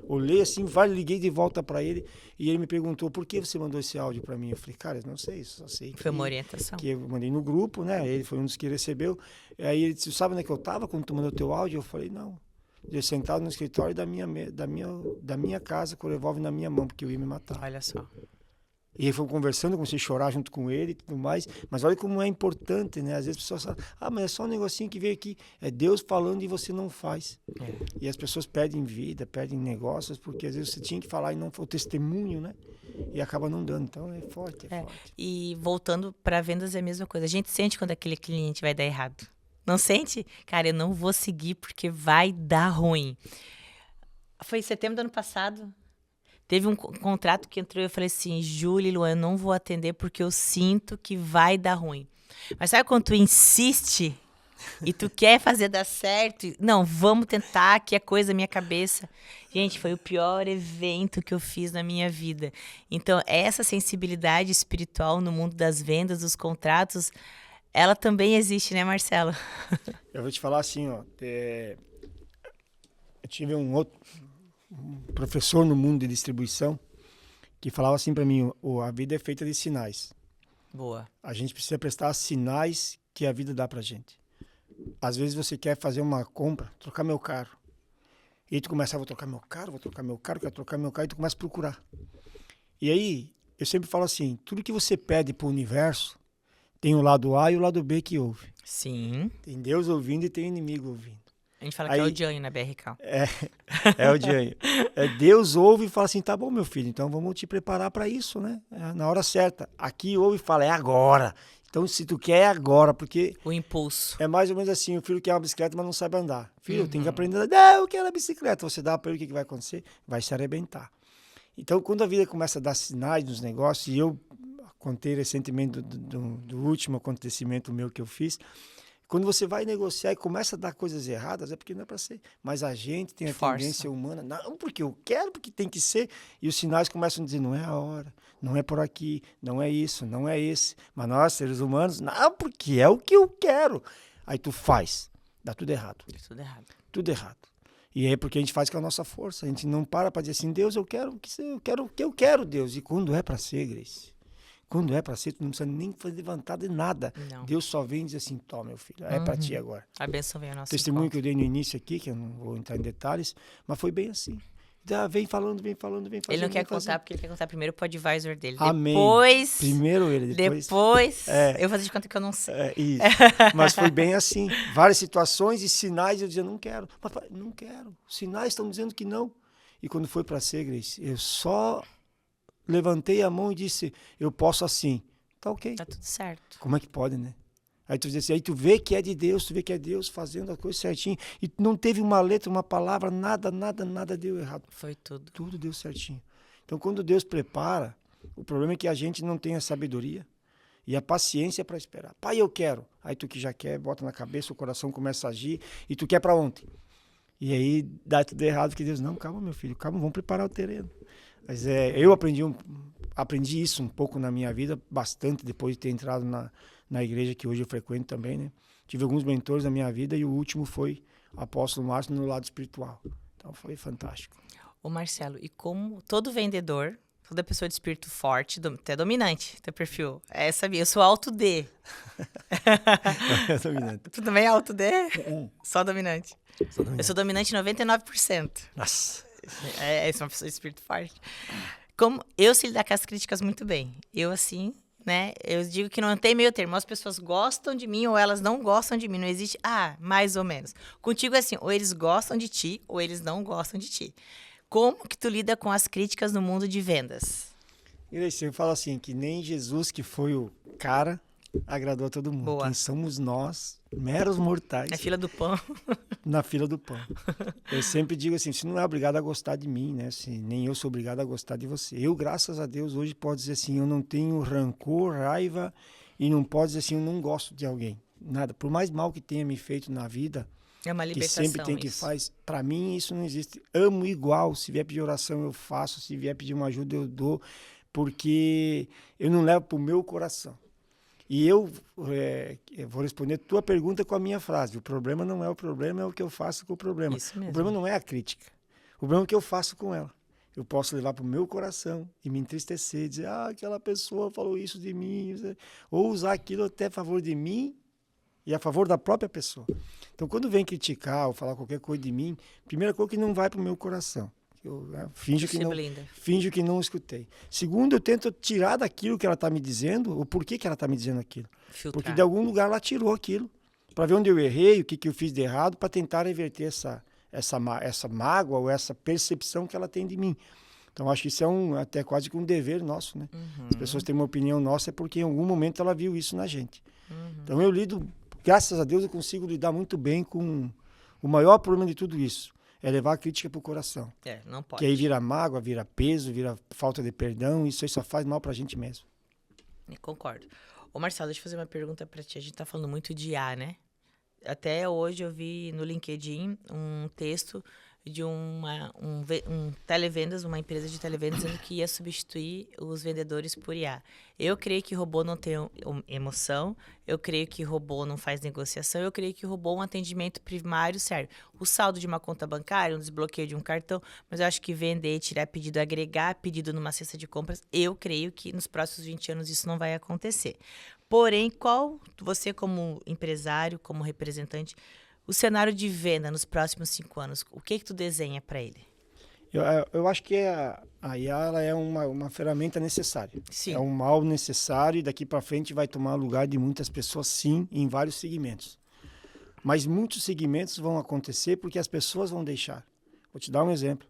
Olhei assim, liguei de volta para ele e ele me perguntou, por que você mandou esse áudio para mim? Eu falei, cara, eu não sei, só sei que... Foi uma orientação. Que eu mandei no grupo, né? Ele foi um dos que recebeu. Aí ele disse, sabe onde é que eu estava quando tu mandou teu áudio? Eu falei, não. Eu sentado no escritório da minha casa com o revólver na minha mão, porque eu ia me matar. Olha só. E aí foi conversando, comecei a chorar junto com ele e tudo mais. Mas olha como é importante, né? Às vezes as pessoas falam, mas é só um negocinho que veio aqui. É Deus falando e você não faz. E as pessoas perdem vida, perdem negócios, porque às vezes você tinha que falar e não foi o testemunho, né? E acaba não dando. Então é forte, forte. E voltando para vendas é a mesma coisa. A gente sente quando aquele cliente vai dar errado. Não sente? Cara, eu não vou seguir porque vai dar ruim. Foi em setembro do ano passado. Teve um contrato que entrou e eu falei assim, Júlia e Luan, eu não vou atender porque eu sinto que vai dar ruim. Mas sabe quando tu insiste e tu quer fazer dar certo? Não, vamos tentar, que é coisa da minha cabeça. Gente, foi o pior evento que eu fiz na minha vida. Então, essa sensibilidade espiritual no mundo das vendas, dos contratos, ela também existe, né, Marcelo? Eu vou te falar assim, ó. Eu tive um professor no mundo de distribuição que falava assim para mim, a vida é feita de sinais. Boa. A gente precisa prestar sinais que a vida dá pra gente. Às vezes você quer fazer uma compra, trocar meu carro. E aí tu começa, vou trocar meu carro, quero trocar meu carro, e tu começa a procurar. E aí, eu sempre falo assim, tudo que você pede pro universo, tem o lado A e o lado B que ouve. Sim. Tem Deus ouvindo e tem o inimigo ouvindo. A gente fala que é o Jânio na BRK. É o Jânio. Deus ouve e fala assim, tá bom, meu filho, então vamos te preparar para isso, né? Na hora certa. Aqui ouve e fala, é agora. Então, se tu quer, é agora, porque... O impulso. É mais ou menos assim, o filho quer uma bicicleta, mas não sabe andar. Filho, tem que aprender a andar. Não, eu quero a bicicleta. Você dá para ele, o que vai acontecer? Vai se arrebentar. Então, quando a vida começa a dar sinais nos negócios, e eu contei recentemente do último acontecimento meu que eu fiz, quando você vai negociar e começa a dar coisas erradas, é porque não é para ser. Mas a gente tem a tendência humana, não, porque eu quero, porque tem que ser. E os sinais começam a dizer, não é a hora, não é por aqui, não é isso, não é esse. Mas nós, seres humanos, não, porque é o que eu quero. Aí tu faz, dá tudo errado. Tudo errado. Tudo errado. E é porque a gente faz com a nossa força. A gente não para dizer assim, Deus, eu quero o que eu quero, Deus. E quando é para ser, Grace? Quando é para ser, tu não precisa nem fazer levantar de nada. Não. Deus só vem e diz assim, toma, meu filho, é para ti agora. A bênção vem ao nosso Testemunho encontro. que eu dei no início aqui, que eu não vou entrar em detalhes, mas foi bem assim. Vem falando, vem fazendo. Ele não quer contar porque ele quer contar primeiro pro advisor dele. Amém. Depois... Primeiro ele, depois eu vou fazer de conta que eu não sei. Isso. Mas foi bem assim. Várias situações e sinais, eu dizia, não quero. Mas não quero. Os sinais estão dizendo que não. E quando foi para ser, Grace, eu só levantei a mão e disse, eu posso assim. Tá ok. Tá tudo certo. Como é que pode, né? Aí tu diz assim, aí tu vê que é de Deus, tu vê que é Deus fazendo a coisa certinho. E não teve uma letra, uma palavra, nada deu errado. Foi tudo. Tudo deu certinho. Então, quando Deus prepara, o problema é que a gente não tem a sabedoria e a paciência para esperar. Pai, eu quero. Aí tu que já quer, bota na cabeça, o coração começa a agir e tu quer para ontem. E aí dá tudo errado, porque Deus, não, calma meu filho, calma, vamos preparar o terreno. Mas eu aprendi isso um pouco na minha vida, bastante, depois de ter entrado na igreja que hoje eu frequento também, né? Tive alguns mentores na minha vida e o último foi o apóstolo Márcio no lado espiritual. Então foi fantástico. Ô Marcelo, e como todo vendedor, toda pessoa de espírito forte, até dominante, teu perfil, sabia, eu sou alto D. É dominante. Tu também é alto D? Só dominante. Sou dominante. Eu sou dominante 99%. Nossa. Sou uma pessoa de espírito forte. Como eu sei lidar com as críticas muito bem. Eu, assim, né? Eu digo que não tem meio termo. As pessoas gostam de mim ou elas não gostam de mim. Não existe, mais ou menos. Contigo é assim, ou eles gostam de ti ou eles não gostam de ti. Como que tu lida com as críticas no mundo de vendas? Eu falo assim, que nem Jesus, que foi o cara, agradou a todo mundo. Boa. Quem somos nós, meros mortais, Na fila do pão. na fila do pão. Eu sempre digo assim, você não é obrigado a gostar de mim, né? Assim, nem eu sou obrigado a gostar de você. Eu, graças a Deus, hoje posso dizer assim, eu não tenho rancor, raiva e não posso dizer assim, eu não gosto de alguém. Nada. Por mais mal que tenha me feito na vida, É uma que libertação sempre tem que isso. faz, para mim isso não existe. Amo igual, se vier pedir oração eu faço, se vier pedir uma ajuda eu dou, porque eu não levo pro meu coração. E eu vou responder tua pergunta com a minha frase. O problema não é o problema, é o que eu faço com o problema. Isso mesmo. O problema não é a crítica. O problema é o que eu faço com ela. Eu posso levar para o meu coração e me entristecer, dizer, aquela pessoa falou isso de mim, ou usar aquilo até a favor de mim e a favor da própria pessoa. Então, quando vem criticar ou falar qualquer coisa de mim, primeira coisa que não vai para o meu coração. Eu finjo que não escutei. Segundo, eu tento tirar daquilo que ela está me dizendo, o porquê que ela está me dizendo aquilo. Filtrar. Porque de algum lugar ela tirou aquilo, para ver onde eu errei, o que eu fiz de errado, para tentar reverter essa mágoa ou essa percepção que ela tem de mim. Então, acho que isso é até quase que um dever nosso, né? Uhum. As pessoas têm uma opinião nossa porque em algum momento ela viu isso na gente. Uhum. Então, eu lido, graças a Deus, eu consigo lidar muito bem com o maior problema de tudo isso. É levar a crítica pro coração. Não pode. Que aí vira mágoa, vira peso, vira falta de perdão. Isso aí só faz mal pra gente mesmo. Eu concordo. Ô Marcelo, deixa eu fazer uma pergunta pra ti. A gente tá falando muito de né? Até hoje eu vi no LinkedIn um texto de um televendas, uma empresa de televendas, dizendo que ia substituir os vendedores por IA. Eu creio que robô não tem emoção, eu creio que robô não faz negociação, eu creio que robô é um atendimento primário serve. O saldo de uma conta bancária, um desbloqueio de um cartão, mas eu acho que vender, tirar pedido, agregar pedido numa cesta de compras, eu creio que nos próximos 20 anos isso não vai acontecer. Porém, você como empresário, como representante, o cenário de venda nos próximos 5 anos, o que tu desenha para ele? Eu acho que a IA ela é uma ferramenta necessária. Sim. É um mal necessário e daqui para frente vai tomar lugar de muitas pessoas, sim, em vários segmentos. Mas muitos segmentos vão acontecer porque as pessoas vão deixar. Vou te dar um exemplo.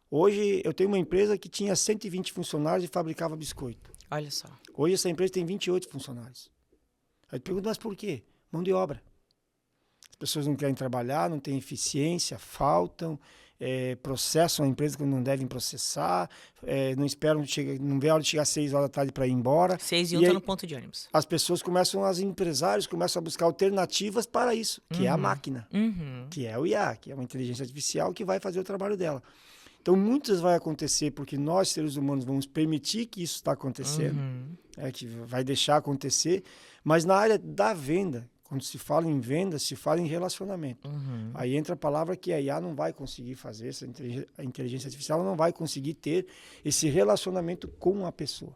Hoje eu tenho uma empresa que tinha 120 funcionários e fabricava biscoito. Olha só. Hoje essa empresa tem 28 funcionários. Aí tu pergunta, mas por quê? Mão de obra. As pessoas não querem trabalhar, não têm eficiência, faltam, processam a empresa que não devem processar, não esperam, não vê a hora de chegar às 6 horas da tarde para ir embora. 6 e 1 estão no ponto de ônibus. As pessoas os empresários começam a buscar alternativas para isso, que é a máquina, que é o IA, que é uma inteligência artificial que vai fazer o trabalho dela. Então, muitas vai acontecer porque nós, seres humanos, vamos permitir que isso está acontecendo, que vai deixar acontecer, mas na área da venda, quando se fala em venda, se fala em relacionamento. Aí entra a palavra que a IA não vai conseguir fazer, a inteligência artificial não vai conseguir ter esse relacionamento com a pessoa.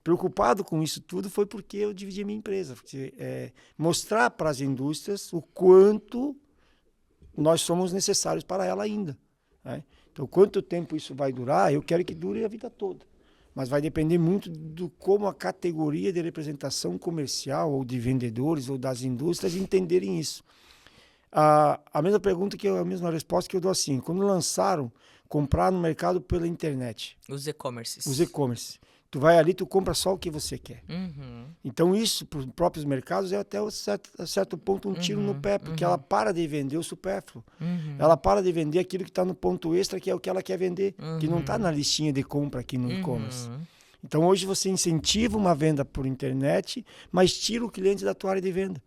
Preocupado com isso tudo foi porque eu dividi a minha empresa, porque, mostrar para as indústrias o quanto nós somos necessários para ela ainda, né? Então, quanto tempo isso vai durar, eu quero que dure a vida toda. Mas vai depender muito do como a categoria de representação comercial, ou de vendedores, ou das indústrias entenderem isso. A mesma pergunta, a mesma resposta que eu dou assim, quando lançaram, comprar no mercado pela internet. Os e-commerces. Os e-commerce. Tu vai ali, tu compra só o que você quer. Uhum. Então isso, para os próprios mercados, é até a certo ponto um tiro no pé, porque ela para de vender o supérfluo. Ela para de vender aquilo que está no ponto extra, que é o que ela quer vender, que não está na listinha de compra aqui no e-commerce. Então hoje você incentiva uma venda por internet, mas tira o cliente da tua área de venda.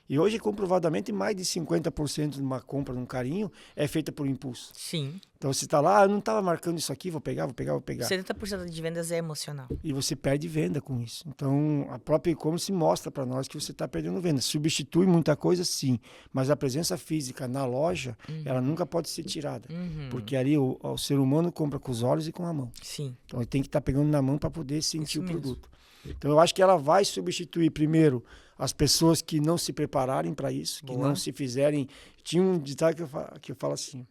E hoje, comprovadamente, mais de 50% de uma compra num carrinho é feita por impulso. Sim. Então você está lá, eu não estava marcando isso aqui, vou pegar. 70% de vendas é emocional. E você perde venda com isso. Então a própria e-commerce mostra para nós que você está perdendo venda. Substitui muita coisa, sim, mas a presença física na loja, ela nunca pode ser tirada. Porque ali o ser humano compra com os olhos e com a mão. Sim. Então ele tem que estar pegando na mão para poder sentir Isso o mesmo. produto. Então eu acho que ela vai substituir primeiro as pessoas que não se prepararem para isso, que Boa. não se fizerem. Tinha um ditado que eu falo assim: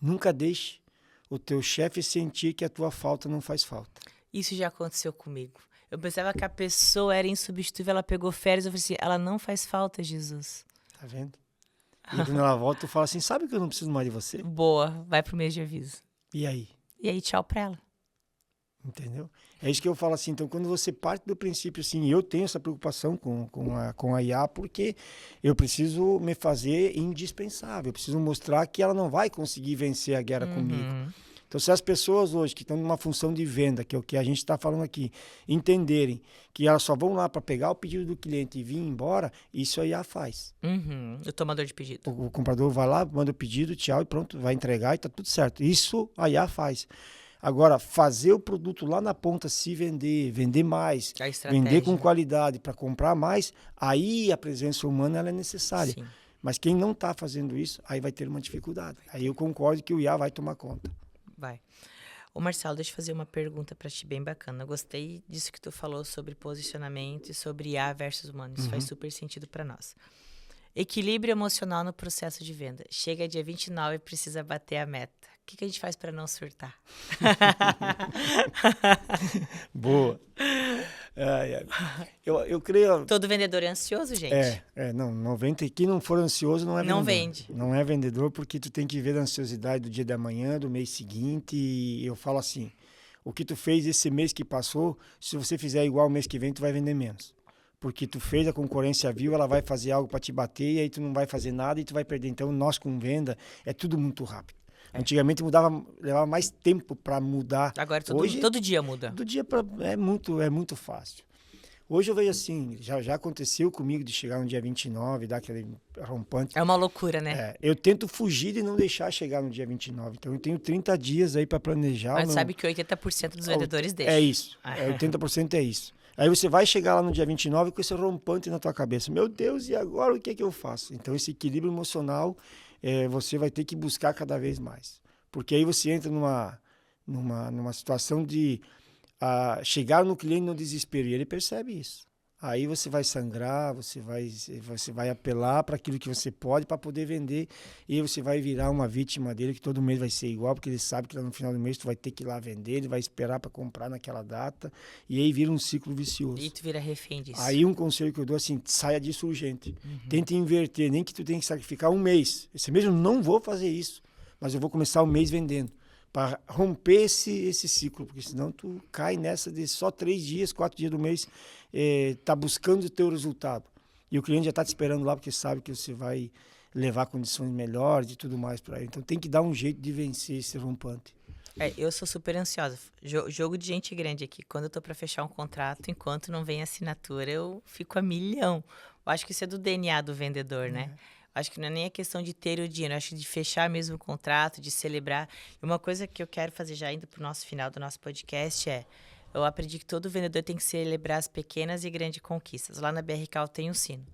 nunca deixe o teu chefe sentir que a tua falta não faz falta. Isso já aconteceu comigo. Eu pensava que a pessoa era insubstituível, ela pegou férias, eu falei assim, ela não faz falta, Jesus. Tá vendo? E quando ela volta, tu fala assim: sabe que eu não preciso mais de você? Boa, vai pro mês de aviso. E aí? E aí, tchau pra ela. Entendeu? É isso que eu falo assim. Então, quando você parte do princípio assim, eu tenho essa preocupação com a IA, porque eu preciso me fazer indispensável. Eu preciso mostrar que ela não vai conseguir vencer a guerra comigo. Então, se as pessoas hoje que estão numa função de venda, que é o que a gente está falando aqui, entenderem que elas só vão lá para pegar o pedido do cliente e vir embora, isso a IA faz. O tomador de pedido. O comprador vai lá, manda o pedido, tchau, e pronto, vai entregar e está tudo certo. Isso a IA faz. Agora, fazer o produto lá na ponta se vender mais, A estratégia. vender com qualidade para comprar mais, aí a presença humana ela é necessária. Sim. Mas quem não está fazendo isso, aí vai ter uma dificuldade. Aí eu concordo que o IA vai tomar conta. Vai. Ô Marcelo, deixa eu fazer uma pergunta para ti bem bacana. Eu gostei disso que tu falou sobre posicionamento e sobre IA versus humano. Isso faz super sentido para nós. Equilíbrio emocional no processo de venda. Chega dia 29 e precisa bater a meta. O que a gente faz para não surtar? Boa. Eu creio... Todo vendedor é ansioso, gente? Não, 90, quem não for ansioso não é vendedor. Não vende. Não é vendedor porque tu tem que ver a ansiosidade do dia da manhã, do mês seguinte, e eu falo assim, o que tu fez esse mês que passou, se você fizer igual o mês que vem, tu vai vender menos. Porque tu fez, a concorrência viu, ela vai fazer algo para te bater, e aí tu não vai fazer nada e tu vai perder. Então, nós com venda, é tudo muito rápido. Antigamente levava mais tempo para mudar. Agora Hoje, todo dia muda. todo dia é muito fácil. Hoje eu vejo assim, já aconteceu comigo de chegar no dia 29, dar aquele rompante. É uma loucura, né? Eu tento fugir de não deixar chegar no dia 29. Então eu tenho 30 dias aí para planejar. Mas sabe que 80% dos vendedores deixam. É isso. 80% é isso. Aí você vai chegar lá no dia 29 com esse rompante na tua cabeça. Meu Deus, e agora o que é que eu faço? Então esse equilíbrio emocional você vai ter que buscar cada vez mais. Porque aí você entra numa situação de chegar no cliente no desespero. E ele percebe isso. Aí você vai sangrar, você vai apelar para aquilo que você pode para poder vender. E aí você vai virar uma vítima dele, que todo mês vai ser igual, porque ele sabe que lá no final do mês tu vai ter que ir lá vender, ele vai esperar para comprar naquela data. E aí vira um ciclo vicioso. E tu vira refém disso. Aí um conselho que eu dou assim, saia disso urgente. Tente inverter, nem que tu tenha que sacrificar um mês. Esse mês eu não vou fazer isso, mas eu vou começar o mês vendendo. Para romper esse ciclo, porque senão tu cai nessa de só 3 dias, 4 dias do mês, tá buscando o teu resultado. E o cliente já está te esperando lá, porque sabe que você vai levar condições melhores e tudo mais para ele. Então tem que dar um jeito de vencer esse rompante. Eu sou super ansiosa. Jogo de gente grande aqui. Quando eu tô para fechar um contrato, enquanto não vem assinatura, eu fico a milhão. Eu acho que isso é do DNA do vendedor, né? Acho que não é nem a questão de ter o dinheiro, acho que de fechar mesmo o contrato, de celebrar. E uma coisa que eu quero fazer já indo para o nosso final do nosso podcast eu aprendi que todo vendedor tem que celebrar as pequenas e grandes conquistas. Lá na BRK eu tenho um sino.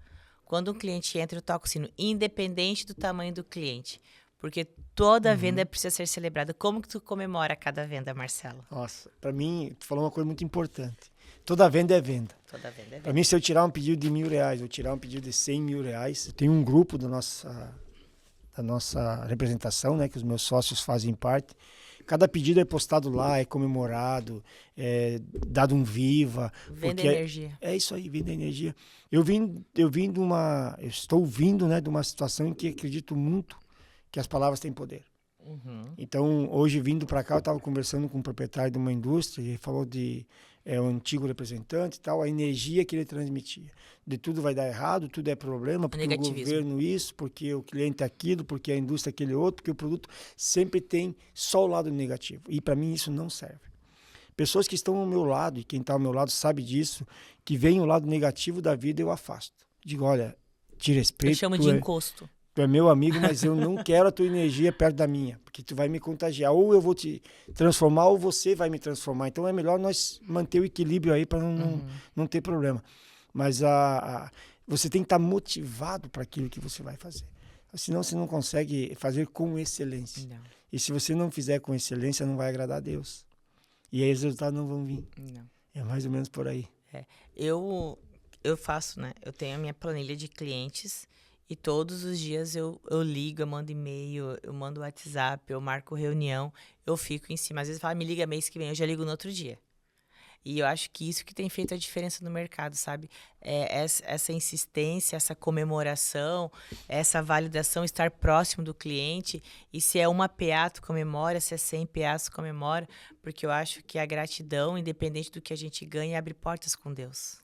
Quando um cliente entra, eu toco o sino, independente do tamanho do cliente. Porque toda venda precisa ser celebrada. Como que tu comemora cada venda, Marcelo? Nossa, para mim, tu falou uma coisa muito importante. Toda venda é venda. Toda venda é venda. Para mim, se eu tirar um pedido de R$1.000, eu tirar um pedido de R$100.000, eu tenho um grupo da nossa representação, né, que os meus sócios fazem parte. Cada pedido é postado lá, é comemorado, é dado um viva. Venda energia. É isso aí, venda energia. Eu estou vindo, né, de uma situação em que acredito muito que as palavras têm poder. Então, hoje, vindo para cá, eu estava conversando com um proprietário de uma indústria e ele falou de um antigo representante e tal, a energia que ele transmitia. De tudo vai dar errado, tudo é problema, porque o governo isso, porque o cliente aquilo, porque a indústria aquele outro, porque o produto sempre tem só o lado negativo. E para mim isso não serve. Pessoas que estão ao meu lado, e quem está ao meu lado sabe disso, que veem o lado negativo da vida, eu afasto. Digo, olha, te respeito. Eu chamo de encosto. Tu é meu amigo, mas eu não quero a tua energia perto da minha, porque tu vai me contagiar. Ou eu vou te transformar, ou você vai me transformar. Então é melhor nós manter o equilíbrio aí para não ter problema. Mas você tem que estar motivado para aquilo que você vai fazer. Senão você não consegue fazer com excelência. Não. E se você não fizer com excelência, não vai agradar a Deus. E aí os resultados não vão vir. Não. É mais ou menos por aí. Eu faço, né? Eu tenho a minha planilha de clientes. E todos os dias eu ligo, eu mando e-mail, eu mando WhatsApp, eu marco reunião, eu fico em cima. Às vezes fala, me liga mês que vem, eu já ligo no outro dia. E eu acho que isso que tem feito a diferença no mercado, sabe? Essa insistência, essa comemoração, essa validação, estar próximo do cliente. E se é uma PA, tu comemora, se é 100 PA, tu comemora. Porque eu acho que a gratidão, independente do que a gente ganha, abre portas com Deus.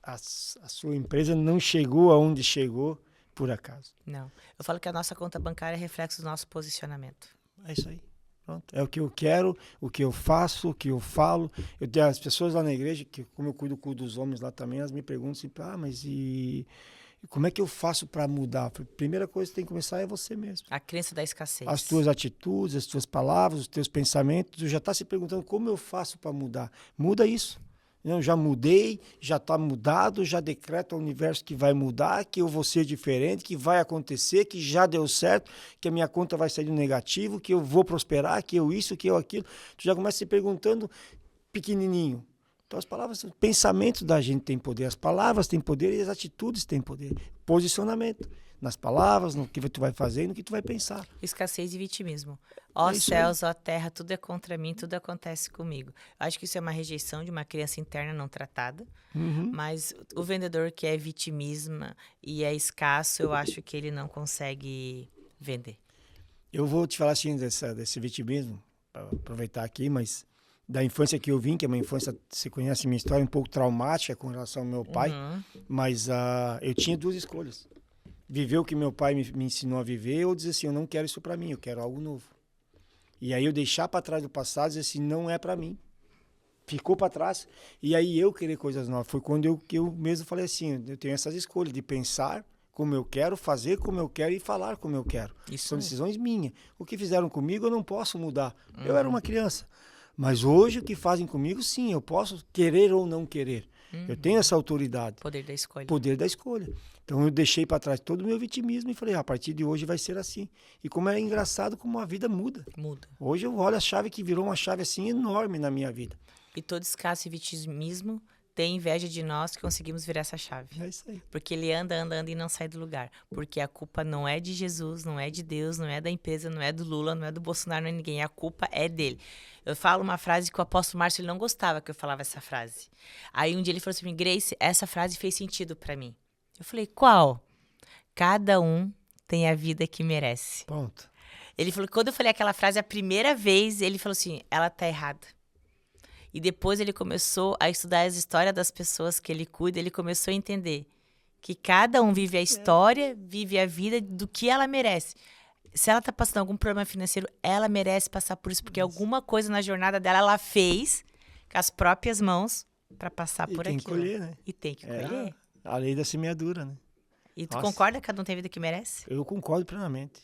A sua empresa não chegou aonde chegou por acaso. Não. Eu falo que a nossa conta bancária é reflexo do nosso posicionamento. É isso aí. Pronto. É o que eu quero, o que eu faço, o que eu falo. Eu tenho as pessoas lá na igreja, que como eu cuido dos homens lá também, elas me perguntam assim, mas e como é que eu faço para mudar? Primeira coisa que tem que começar é você mesmo. A crença da escassez. As tuas atitudes, as tuas palavras, os teus pensamentos. Tu já está se perguntando como eu faço para mudar. Muda isso. Eu já mudei, já está mudado, já decreto ao universo que vai mudar, que eu vou ser diferente, que vai acontecer, que já deu certo, que a minha conta vai sair do negativo, que eu vou prosperar, que eu isso, que eu aquilo. Tu já começa se perguntando pequenininho. Então as palavras, os pensamentos da gente têm poder, as palavras têm poder e as atitudes têm poder. Posicionamento. Nas palavras, no que tu vai fazer e no que tu vai pensar. Escassez e vitimismo. Ó céus, ó terra, tudo é contra mim, tudo acontece comigo. Acho que isso é uma rejeição de uma criança interna não tratada, mas o vendedor que é vitimismo e é escasso, eu acho que ele não consegue vender. Eu vou te falar assim desse vitimismo, para aproveitar aqui, mas da infância que eu vim, que é uma infância, você conhece minha história, um pouco traumática com relação ao meu pai, mas eu tinha duas escolhas. Viver o que meu pai me ensinou a viver, ou dizer assim, eu não quero isso para mim, eu quero algo novo. E aí eu deixar para trás do passado e dizer assim, não é para mim. Ficou para trás. E aí eu querer coisas novas. Foi quando eu mesmo falei assim, eu tenho essas escolhas de pensar como eu quero, fazer como eu quero e falar como eu quero. Isso são decisões minhas. O que fizeram comigo eu não posso mudar. Eu era uma criança. Mas hoje o que fazem comigo, sim, eu posso querer ou não querer. Eu tenho essa autoridade. Poder da escolha. Poder da escolha. Então eu deixei para trás todo o meu vitimismo e falei, a partir de hoje vai ser assim. E como é engraçado como a vida muda. Muda. Hoje eu olho a chave que virou uma chave assim enorme na minha vida. E todo escasso e vitimismo tem inveja de nós que conseguimos virar essa chave. É isso aí. Porque ele anda e não sai do lugar. Porque a culpa não é de Jesus, não é de Deus, não é da empresa, não é do Lula, não é do Bolsonaro, não é de ninguém. A culpa é dele. Eu falo uma frase que o apóstolo Márcio ele não gostava que eu falava essa frase. Aí um dia ele falou assim, Grace, essa frase fez sentido para mim. Eu falei, qual? Cada um tem a vida que merece. Ponto. Ele falou que quando eu falei aquela frase a primeira vez, ele falou assim, ela tá errada. E depois ele começou a estudar as histórias das pessoas que ele cuida, ele começou a entender que cada um vive a história, vive a vida do que ela merece. Se ela tá passando algum problema financeiro, ela merece passar por isso, porque alguma coisa na jornada dela ela fez com as próprias mãos para passar por aquilo. E tem que colher, né? E tem que colher. A lei da semeadura, né? E tu concorda que cada um tem a vida que merece? Eu concordo plenamente.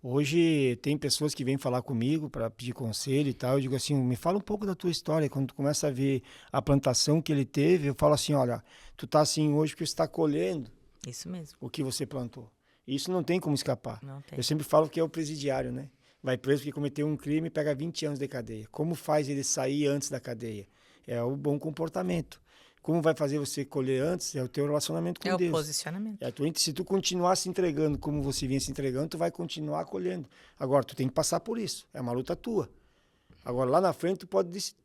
Hoje tem pessoas que vêm falar comigo para pedir conselho e tal. Eu digo assim, me fala um pouco da tua história. Quando tu começa a ver a plantação que ele teve, eu falo assim, olha, tu tá assim hoje porque você está colhendo. Isso mesmo. O que você plantou. Isso não tem como escapar. Não tem. Eu sempre falo que é o presidiário, né? Vai preso porque cometeu um crime e pega 20 anos de cadeia. Como faz ele sair antes da cadeia? É o bom comportamento. Como vai fazer você colher antes? É o teu relacionamento com Deus. É o posicionamento. Se tu continuar se entregando como você vinha se entregando, tu vai continuar colhendo. Agora, tu tem que passar por isso. É uma luta tua. Agora, lá na frente,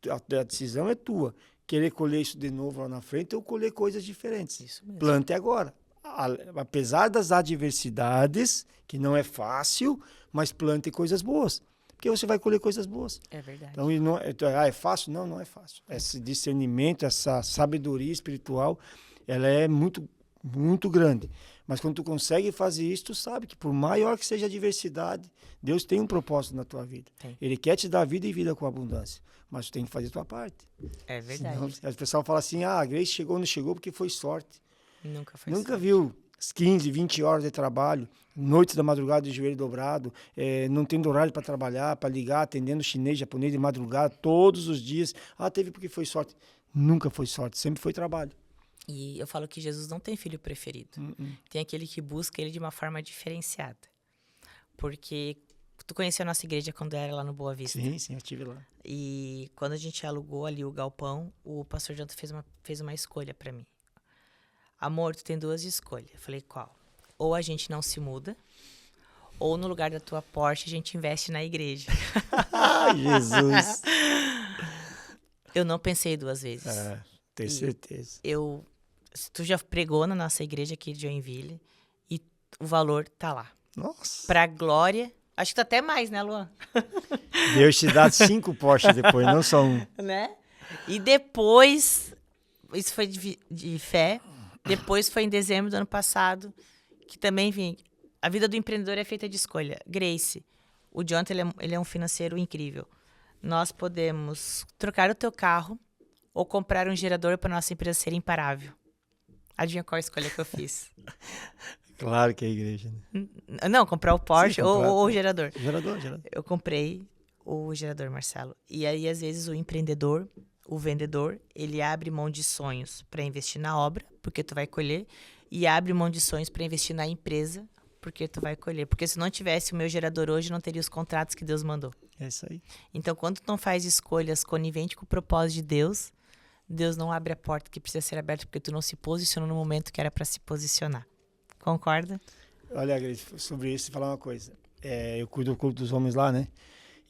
a decisão é tua. Querer colher isso de novo lá na frente ou colher coisas diferentes. Isso mesmo. Plante agora. apesar das adversidades, que não é fácil, mas plante coisas boas. Porque você vai colher coisas boas. É verdade. Então, é fácil? Não, não é fácil. Esse discernimento, essa sabedoria espiritual, ela é muito, muito grande. Mas quando tu consegue fazer isso, tu sabe que por maior que seja a adversidade, Deus tem um propósito na tua vida. Tem. Ele quer te dar vida e vida com abundância. Mas tu tem que fazer a tua parte. É verdade. Senão, o pessoal fala assim, a Grace chegou ou não chegou porque foi sorte. Nunca foi Nunca sorte. viu 15, 20 horas de trabalho, noites da madrugada de joelho dobrado, não tendo horário para trabalhar, para ligar, atendendo chinês, japonês de madrugada, todos os dias. Teve porque foi sorte. Nunca foi sorte, sempre foi trabalho. E eu falo que Jesus não tem filho preferido. Tem aquele que busca ele de uma forma diferenciada. Porque tu conheceu a nossa igreja quando era lá no Boa Vista. Sim, eu estive lá. E quando a gente alugou ali o galpão, o pastor Jonathan fez uma escolha para mim. Amor, tu tem 2 escolhas. Eu falei, qual? Ou a gente não se muda, ou no lugar da tua Porsche a gente investe na igreja. Ai, Jesus! Eu não pensei 2 vezes. Tenho certeza. Tu já pregou na nossa igreja aqui de Joinville e o valor tá lá. Nossa! Pra glória, acho que tá até mais, né, Luan? Deus te dá 5 Porsche depois, não só um. Né? E depois, isso foi de fé, depois foi em dezembro do ano passado, que também vim. A vida do empreendedor é feita de escolha. Grace, o Jonathan, ele é um financeiro incrível. Nós podemos trocar o teu carro ou comprar um gerador para nossa empresa ser imparável. Adivinha qual a escolha que eu fiz? Claro que é a igreja, né? Não, comprar o Porsche. Sim, ou o gerador. Gerador. Eu comprei o gerador, Marcelo. E aí, às vezes, o empreendedor, o vendedor, ele abre mão de sonhos para investir na obra, porque tu vai colher, e abre mão de sonhos para investir na empresa, porque tu vai colher. Porque se não tivesse o meu gerador hoje, não teria os contratos que Deus mandou. É isso aí. Então, quando tu não faz escolhas conivente com o propósito de Deus, Deus não abre a porta que precisa ser aberta, porque tu não se posicionou no momento que era para se posicionar. Concorda? Olha, Grace, sobre isso, falar uma coisa. Eu cuido do culto dos homens lá, né?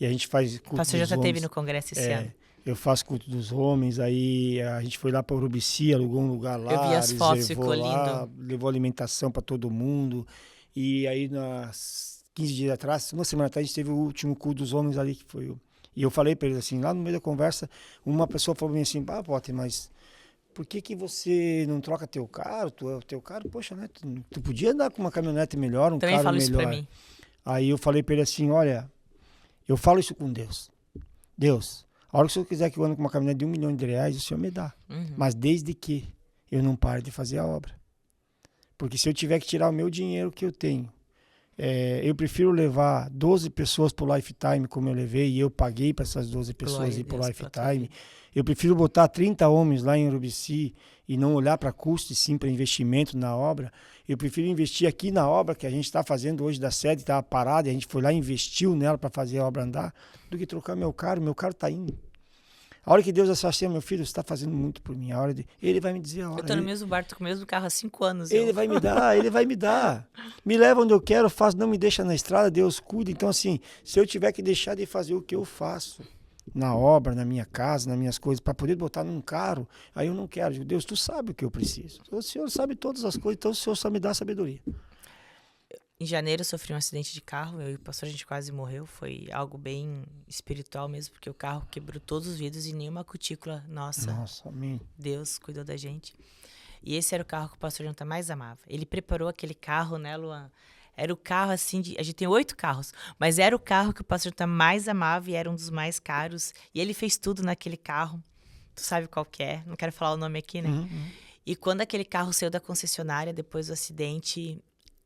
E a gente faz culto dos homens. O pastor já esteve no congresso esse ano. Eu faço culto dos homens, aí a gente foi lá para Urubici, alugou um lugar lá. Eu vi as fotos, ficou lindo. Levou alimentação para todo mundo. E aí, nas 15 dias atrás, uma semana atrás, a gente teve o último culto dos homens ali, que foi E eu falei para eles assim, lá no meio da conversa, uma pessoa falou assim, Potter, mas por que você não troca teu carro? Teu carro, poxa, né? Tu podia andar com uma caminhonete melhor, Também carro falo melhor. Isso pra mim. Aí eu falei para ele assim, olha, eu falo isso com Deus. Deus, a hora que o senhor quiser que eu ande com uma caminhonete de R$1 milhão, o senhor me dá. Mas desde que eu não pare de fazer a obra. Porque se eu tiver que tirar o meu dinheiro que eu tenho, eu prefiro levar 12 pessoas para o Lifetime, como eu levei, e eu paguei para essas 12 pessoas ir para o Lifetime. Eu prefiro botar 30 homens lá em Urubici e não olhar para custo, e sim para investimento na obra. Eu prefiro investir aqui na obra que a gente está fazendo hoje da sede, estava parada, e a gente foi lá e investiu nela para fazer a obra andar, do que trocar meu carro está indo. A hora que Deus achar assim, meu filho, você está fazendo muito por mim. Ele vai me dizer a hora. Eu tô no mesmo bar, tô com o mesmo carro há 5 anos. Ele vai me dar. Me leva onde eu quero, faço, não me deixa na estrada, Deus cuida. Então, assim, se eu tiver que deixar de fazer o que eu faço, na obra, na minha casa, nas minhas coisas, para poder botar num carro, aí eu não quero. Digo, Deus, tu sabe o que eu preciso. O Senhor sabe todas as coisas, então o Senhor só me dá sabedoria. Em janeiro eu sofri um acidente de carro, eu e o pastor a gente quase morreu, foi algo bem espiritual mesmo, porque o carro quebrou todos os vidros e nenhuma cutícula nossa. Nossa, amém. Deus cuidou da gente. E esse era o carro que o pastor Jonathan mais amava. Ele preparou aquele carro, né, Luan? Era o carro assim, a gente tem 8 carros, mas era o carro que o pastor Jonathan mais amava e era um dos mais caros. E ele fez tudo naquele carro, tu sabe qual que é, não quero falar o nome aqui, né? E quando aquele carro saiu da concessionária, depois do acidente,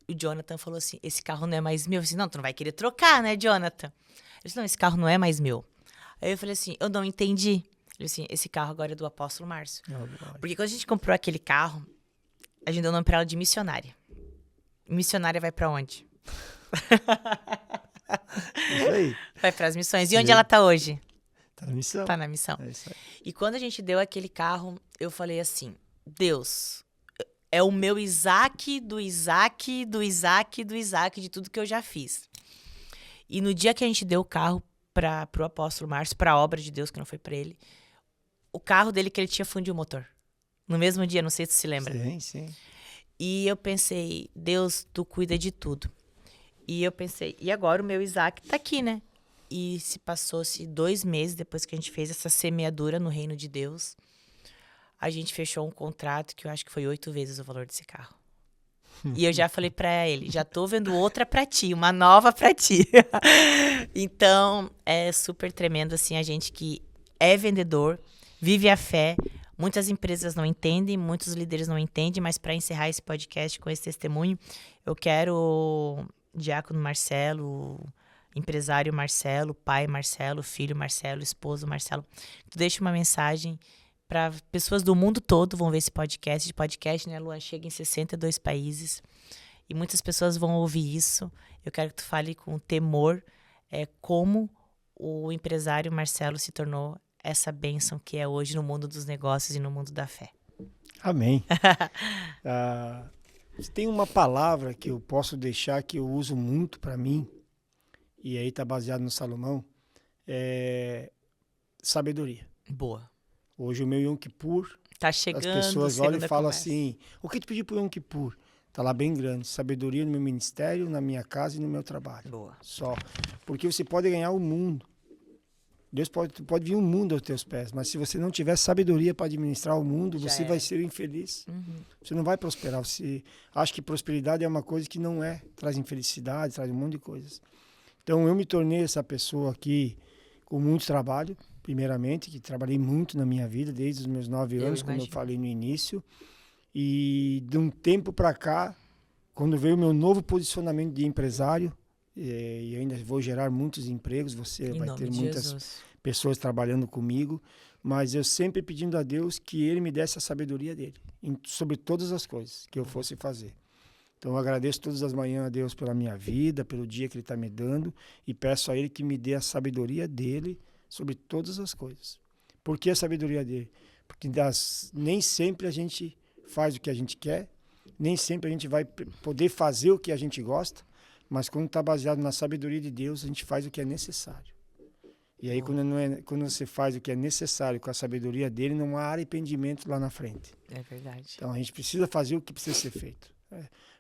o Jonathan falou assim, esse carro não é mais meu. Eu disse, não, tu não vai querer trocar, né, Jonathan? Ele disse, não, esse carro não é mais meu. Aí eu falei assim, eu não entendi. Ele disse assim, esse carro agora é do apóstolo Márcio. Porque quando a gente comprou aquele carro, a gente deu o nome pra ela de missionária. Missionária vai pra onde? Isso aí. Vai pras missões. E onde ela tá hoje? Tá na missão. Tá na missão. É isso aí. E quando a gente deu aquele carro, eu falei assim, Deus, é o meu Isaac, do Isaac, do Isaac, do Isaac, de tudo que eu já fiz. E no dia que a gente deu o carro pro apóstolo Márcio, pra obra de Deus, que não foi pra ele, o carro dele que ele tinha fundiu o motor. No mesmo dia, não sei se você se lembra. Sim, sim. E eu pensei, Deus, tu cuida de tudo. E eu pensei, e agora o meu Isaac tá aqui, né? E se passou-se 2 meses depois que a gente fez essa semeadura no reino de Deus, a gente fechou um contrato que eu acho que foi 8 vezes o valor desse carro. E eu já falei pra ele, já tô vendo outra pra ti, uma nova pra ti. Então, é super tremendo, assim, a gente que é vendedor, vive a fé. Muitas empresas não entendem, muitos líderes não entendem, mas para encerrar esse podcast com esse testemunho, eu quero o diácono Marcelo, empresário Marcelo, pai Marcelo, filho Marcelo, esposo Marcelo, tu deixa uma mensagem para pessoas do mundo todo vão ver esse podcast. De podcast, né, Luan? Chega em 62 países e muitas pessoas vão ouvir isso. Eu quero que tu fale com temor como o empresário Marcelo se tornou essa bênção que é hoje no mundo dos negócios e no mundo da fé. Amém. Tem uma palavra que eu posso deixar que eu uso muito para mim, e aí está baseado no Salomão, é sabedoria. Boa. Hoje o meu Yom Kippur, Tá chegando, as pessoas olham e falam conversa. assim, o que tu pediu pro Yom Kippur? Tá lá bem grande, sabedoria no meu ministério, na minha casa e no meu trabalho. Boa. Só. Porque você pode ganhar o mundo. Deus pode vir um mundo aos teus pés, mas se você não tiver sabedoria para administrar o mundo, Já você era. vai ser infeliz. Você não vai prosperar. Você acha que prosperidade é uma coisa que não é. Traz infelicidade, traz um monte de coisas. Então eu me tornei essa pessoa aqui com muito trabalho, primeiramente, que trabalhei muito na minha vida, desde os meus 9 anos, como eu falei no início. E de um tempo para cá, quando veio o meu novo posicionamento de empresário, e ainda vou gerar muitos empregos, você vai ter muitas pessoas trabalhando comigo, mas eu sempre pedindo a Deus que Ele me desse a sabedoria dele, sobre todas as coisas que eu fosse fazer. Então eu agradeço todas as manhãs a Deus pela minha vida, pelo dia que Ele está me dando, e peço a Ele que me dê a sabedoria dele sobre todas as coisas. Por que a sabedoria dele? Porque nem sempre a gente faz o que a gente quer, nem sempre a gente vai poder fazer o que a gente gosta, mas quando está baseado na sabedoria de Deus, a gente faz o que é necessário. E aí, quando você faz o que é necessário com a sabedoria dele, não há arrependimento lá na frente. É verdade. Então, a gente precisa fazer o que precisa ser feito.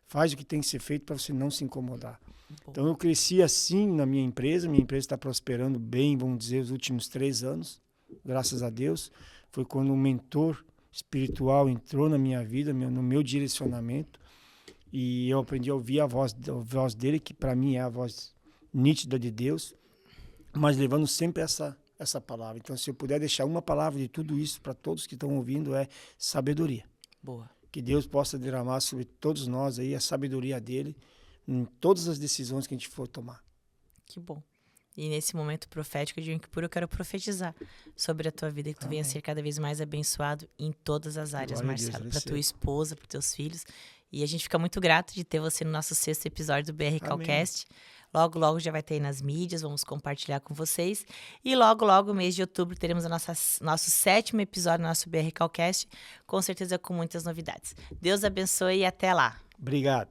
Faz o que tem que ser feito para você não se incomodar. Então, eu cresci assim na minha empresa está prosperando bem, vamos dizer, os últimos 3 anos, graças a Deus. Foi quando um mentor espiritual entrou na minha vida, no meu direcionamento, e eu aprendi a ouvir a voz dele, que para mim é a voz nítida de Deus, mas levando sempre essa palavra. Então, se eu puder deixar uma palavra de tudo isso para todos que estão ouvindo, é sabedoria. Boa. Que Deus possa derramar sobre todos nós aí a sabedoria dele em todas as decisões que a gente for tomar. Que bom. E nesse momento profético de Yom Kippur, eu quero profetizar sobre a tua vida, que tu venha ser cada vez mais abençoado em todas as áreas, Marcelo. Para tua esposa, para teus filhos. E a gente fica muito grato de ter você no nosso 6º episódio do BR Calcast. Logo, logo já vai ter aí nas mídias, vamos compartilhar com vocês. E logo, logo, mês de outubro, teremos nosso 7º episódio do nosso BR Calcast, com certeza com muitas novidades. Deus abençoe e até lá. Obrigado.